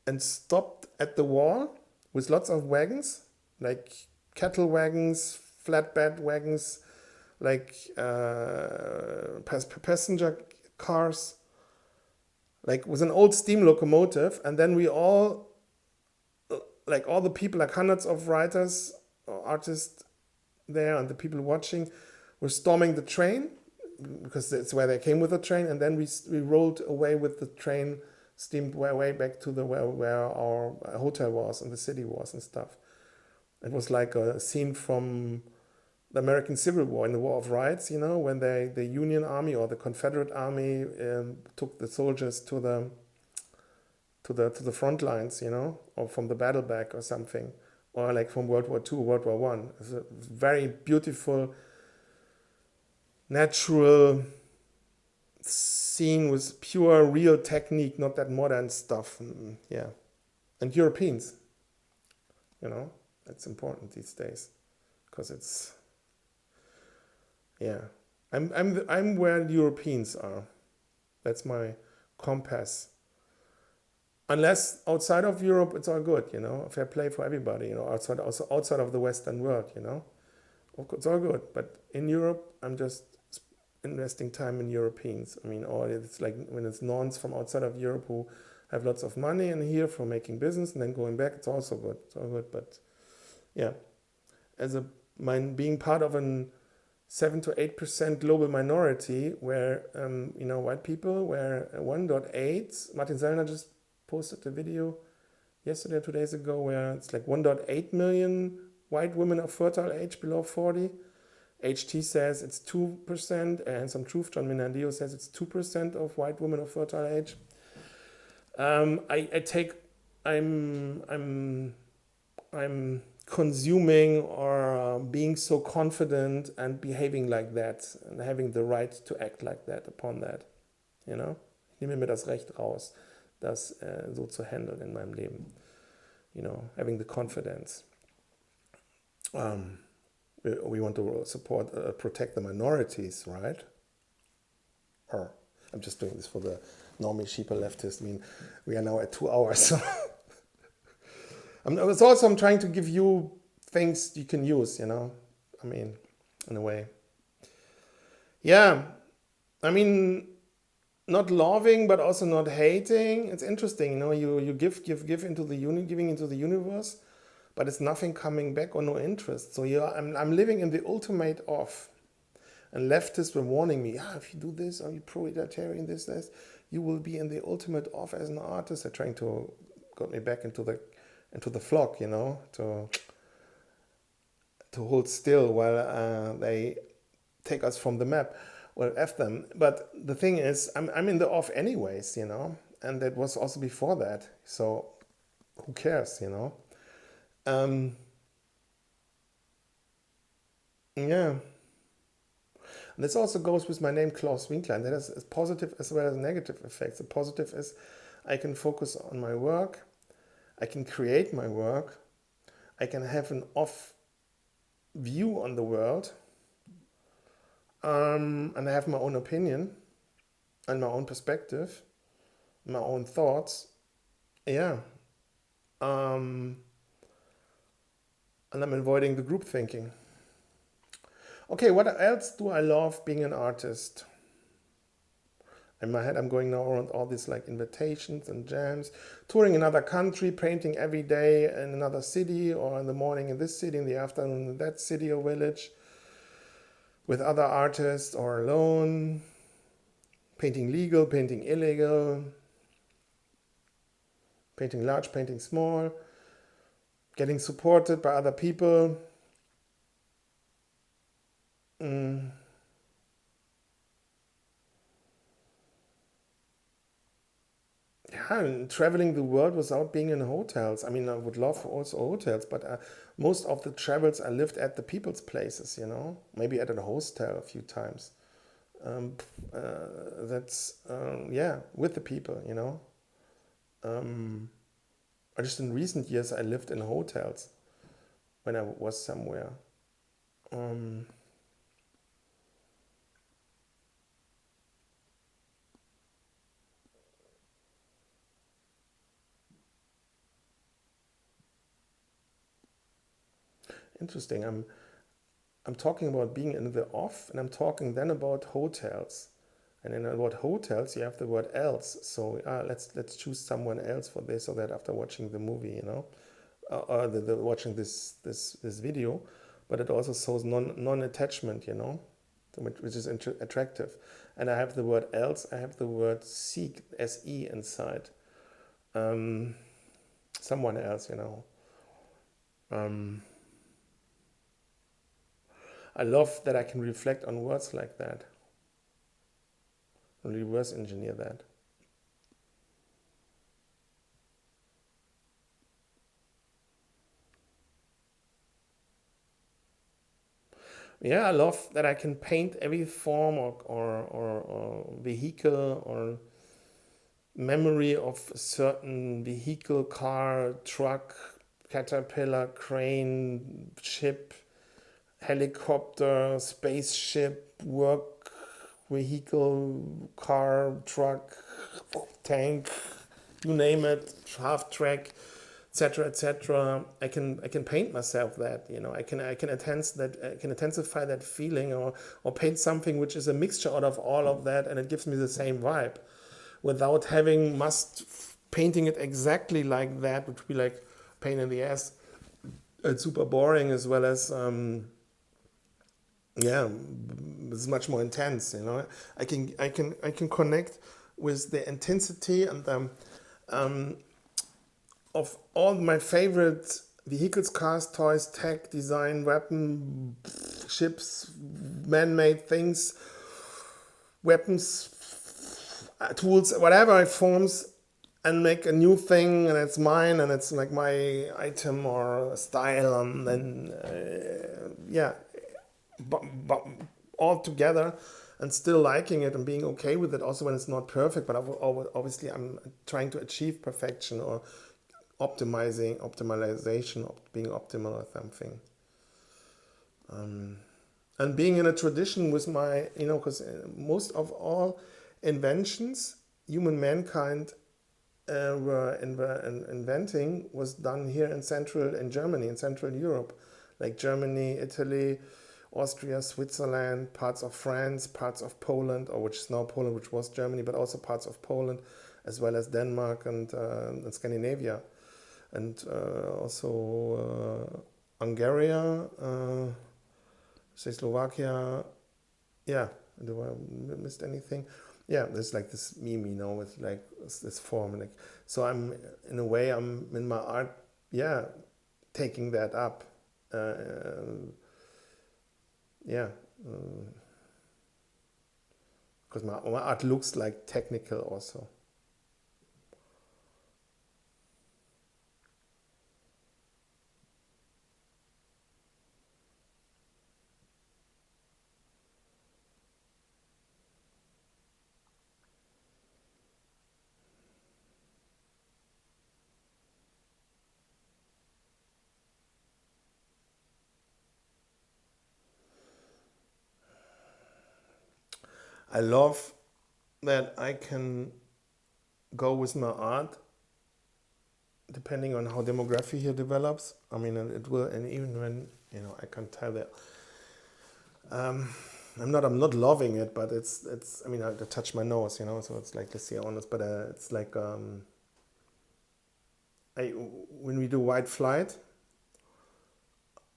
and stopped at the wall with lots of wagons, like cattle wagons, flatbed wagons, like passenger cars, like with an old steam locomotive. And then we all, like all the people, like hundreds of writers or artists there, and the people watching, were storming the train, because that's where they came with the train. And then we rolled away with the train, steamed way back to the where our hotel was and the city was and stuff. It was like a scene from the American Civil War, in the War of Rights, when the Union Army or the Confederate Army took the soldiers to the front lines, or from the battle back or something, or like from World War II, World War One. It's a very beautiful, natural scene with pure, real technique, not that modern stuff. Yeah, and Europeans, that's important these days, because it's, yeah, I'm where the Europeans are. That's my compass. Unless outside of Europe, it's all good, you know, fair play for everybody, you know, outside of the Western world, you know, it's all good. But in Europe, I'm just investing time in Europeans. I mean, or it's like when it's nons from outside of Europe who have lots of money and here for making business and then going back, it's also good. It's all good. But yeah, as a being part of an 7 to 8% global minority where you know, white people, where 1.8, Martin Sellner just posted a video yesterday or 2 days ago where it's like 1.8 million white women of fertile age below 40. HT says it's 2%, and some truth, John Minandio says it's 2% of white women of fertile age. I'm consuming or being so confident and behaving like that and having the right to act like that upon that, you know? Ich nehme mir das Recht raus, das so zu handeln in meinem Leben, you know, having the confidence. We want to support, protect the minorities, right? Or I'm just doing this for the normie sheeple leftist. I mean, we are now at 2 hours, so it's also, I'm trying to give you things you can use, you know, I mean, in a way. Yeah, I mean, not loving, but also not hating. It's interesting, you know, you give into the giving into the universe, but it's nothing coming back or no interest. So yeah, I'm living in the ultimate off. And leftists were warning me, if you do this, or you pro-egalitarian, this, you will be in the ultimate off as an artist. They're trying to get me back into the flock, you know, to hold still while they take us from the map. Well, F them. But the thing is, I'm in the off anyways, you know, and that was also before that. So who cares, you know? Yeah. And this also goes with my name, Claus Winkler, and that has positive as well as negative effects. The positive is I can focus on my work, I can create my work, I can have an off view on the world, and I have my own opinion and my own perspective, my own thoughts. Yeah. And I'm avoiding the group thinking. Okay, what else do I love being an artist? In my head, I'm going now around all these like invitations and jams, touring another country, painting every day in another city, or in the morning in this city, in the afternoon in that city or village, with other artists or alone, painting legal, painting illegal, painting large, painting small, getting supported by other people. Yeah, and traveling the world without being in hotels. I mean, I would love also hotels, but most of the travels I lived at the people's places, you know, maybe at a hostel a few times. Yeah, with the people, you know. Just in recent years, I lived in hotels when I was somewhere. Interesting. I'm talking about being in the off, and I'm talking then about hotels. And then about hotels, you have the word else. So let's choose someone else for this or that after watching the movie, you know, or watching this video. But it also shows non-attachment, you know, which is attractive. And I have the word else. I have the word seek, S-E inside. Someone else, you know. I love that I can reflect on words like that. And reverse engineer that. Yeah, I love that I can paint every form or vehicle or memory of a certain vehicle, car, truck, caterpillar, crane, ship, helicopter, spaceship, work, vehicle, car, truck, tank, you name it, half track, etc., etc. I can paint myself that, I can enhance that, I can intensify that feeling, or paint something which is a mixture out of all of that, and it gives me the same vibe, without having must painting it exactly like that, which would be like pain in the ass. It's super boring, as well as yeah, it's much more intense. I can connect with the intensity and um, of all my favorite vehicles, cars, toys, tech, design, weapon, ships, man-made things, weapons, tools, whatever it forms, and make a new thing, and it's mine, and it's like my item or style, and then yeah, but all together, and still liking it and being okay with it, also when it's not perfect. But obviously, I'm trying to achieve perfection, or optimization, being optimal or something. And being in a tradition with my, because most of all inventions human mankind inventing was done here in Germany, in Central Europe, like Germany, Italy, Austria, Switzerland, parts of France, parts of Poland, or which is now Poland, which was Germany, but also parts of Poland, as well as Denmark and Scandinavia, and also Hungary, say Slovakia. Yeah, do I missed anything? Yeah, there's like this meme, with like this form, like, so I'm, in a way, I'm in my art, yeah, taking that up, yeah, because my art looks like technical also. I love that I can go with my art depending on how demography here develops. I mean, it will, and even when, I can tell that um, I'm not loving it, but it's. I mean, I touch my nose, so it's like, let's see, honest, but it's like when we do white flight,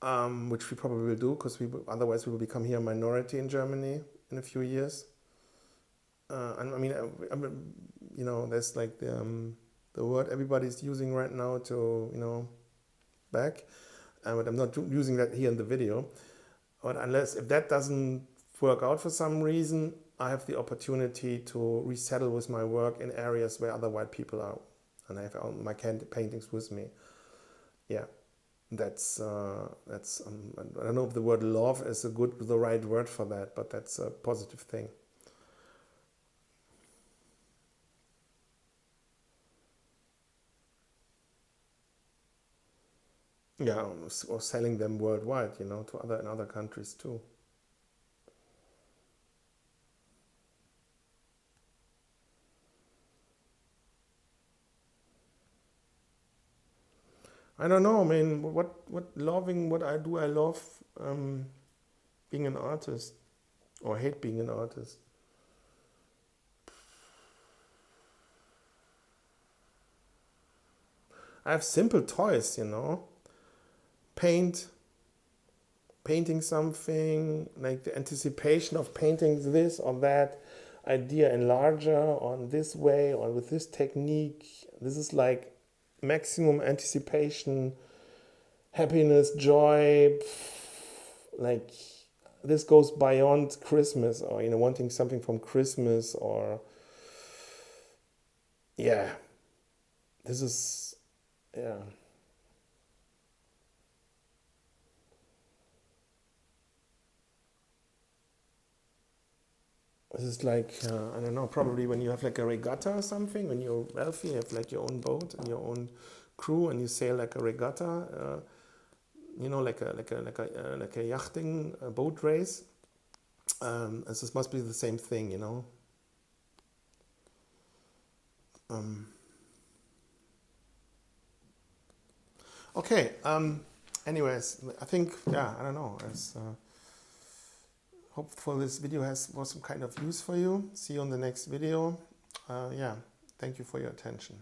which we probably will do, because otherwise we will become here a minority in Germany in a few years. And I mean, there's like the word everybody's using right now to, back, but I'm not using that here in the video. But unless, if that doesn't work out for some reason, I have the opportunity to resettle with my work in areas where other white people are, and I have all my paintings with me. Yeah, that's I don't know if the word love is the right word for that, but that's a positive thing. Yeah, or selling them worldwide, to in other countries too. I don't know. I mean, what I do. I love being an artist, or hate being an artist. I have simple toys, paint, painting something, like the anticipation of painting this or that idea in larger, on this way, or with this technique. This is like maximum anticipation, happiness, joy, like, this goes beyond Christmas, or wanting something from Christmas, or yeah, this is, yeah, this is like, I don't know, probably when you have like a regatta or something, when you're wealthy, you have like your own boat and your own crew, and you sail like a regatta, like a yachting, a boat race. This must be the same thing. Um, Okay, anyways, I think, yeah, I don't know. Hopefully this video was some kind of use for you. See you on the next video. Yeah, thank you for your attention.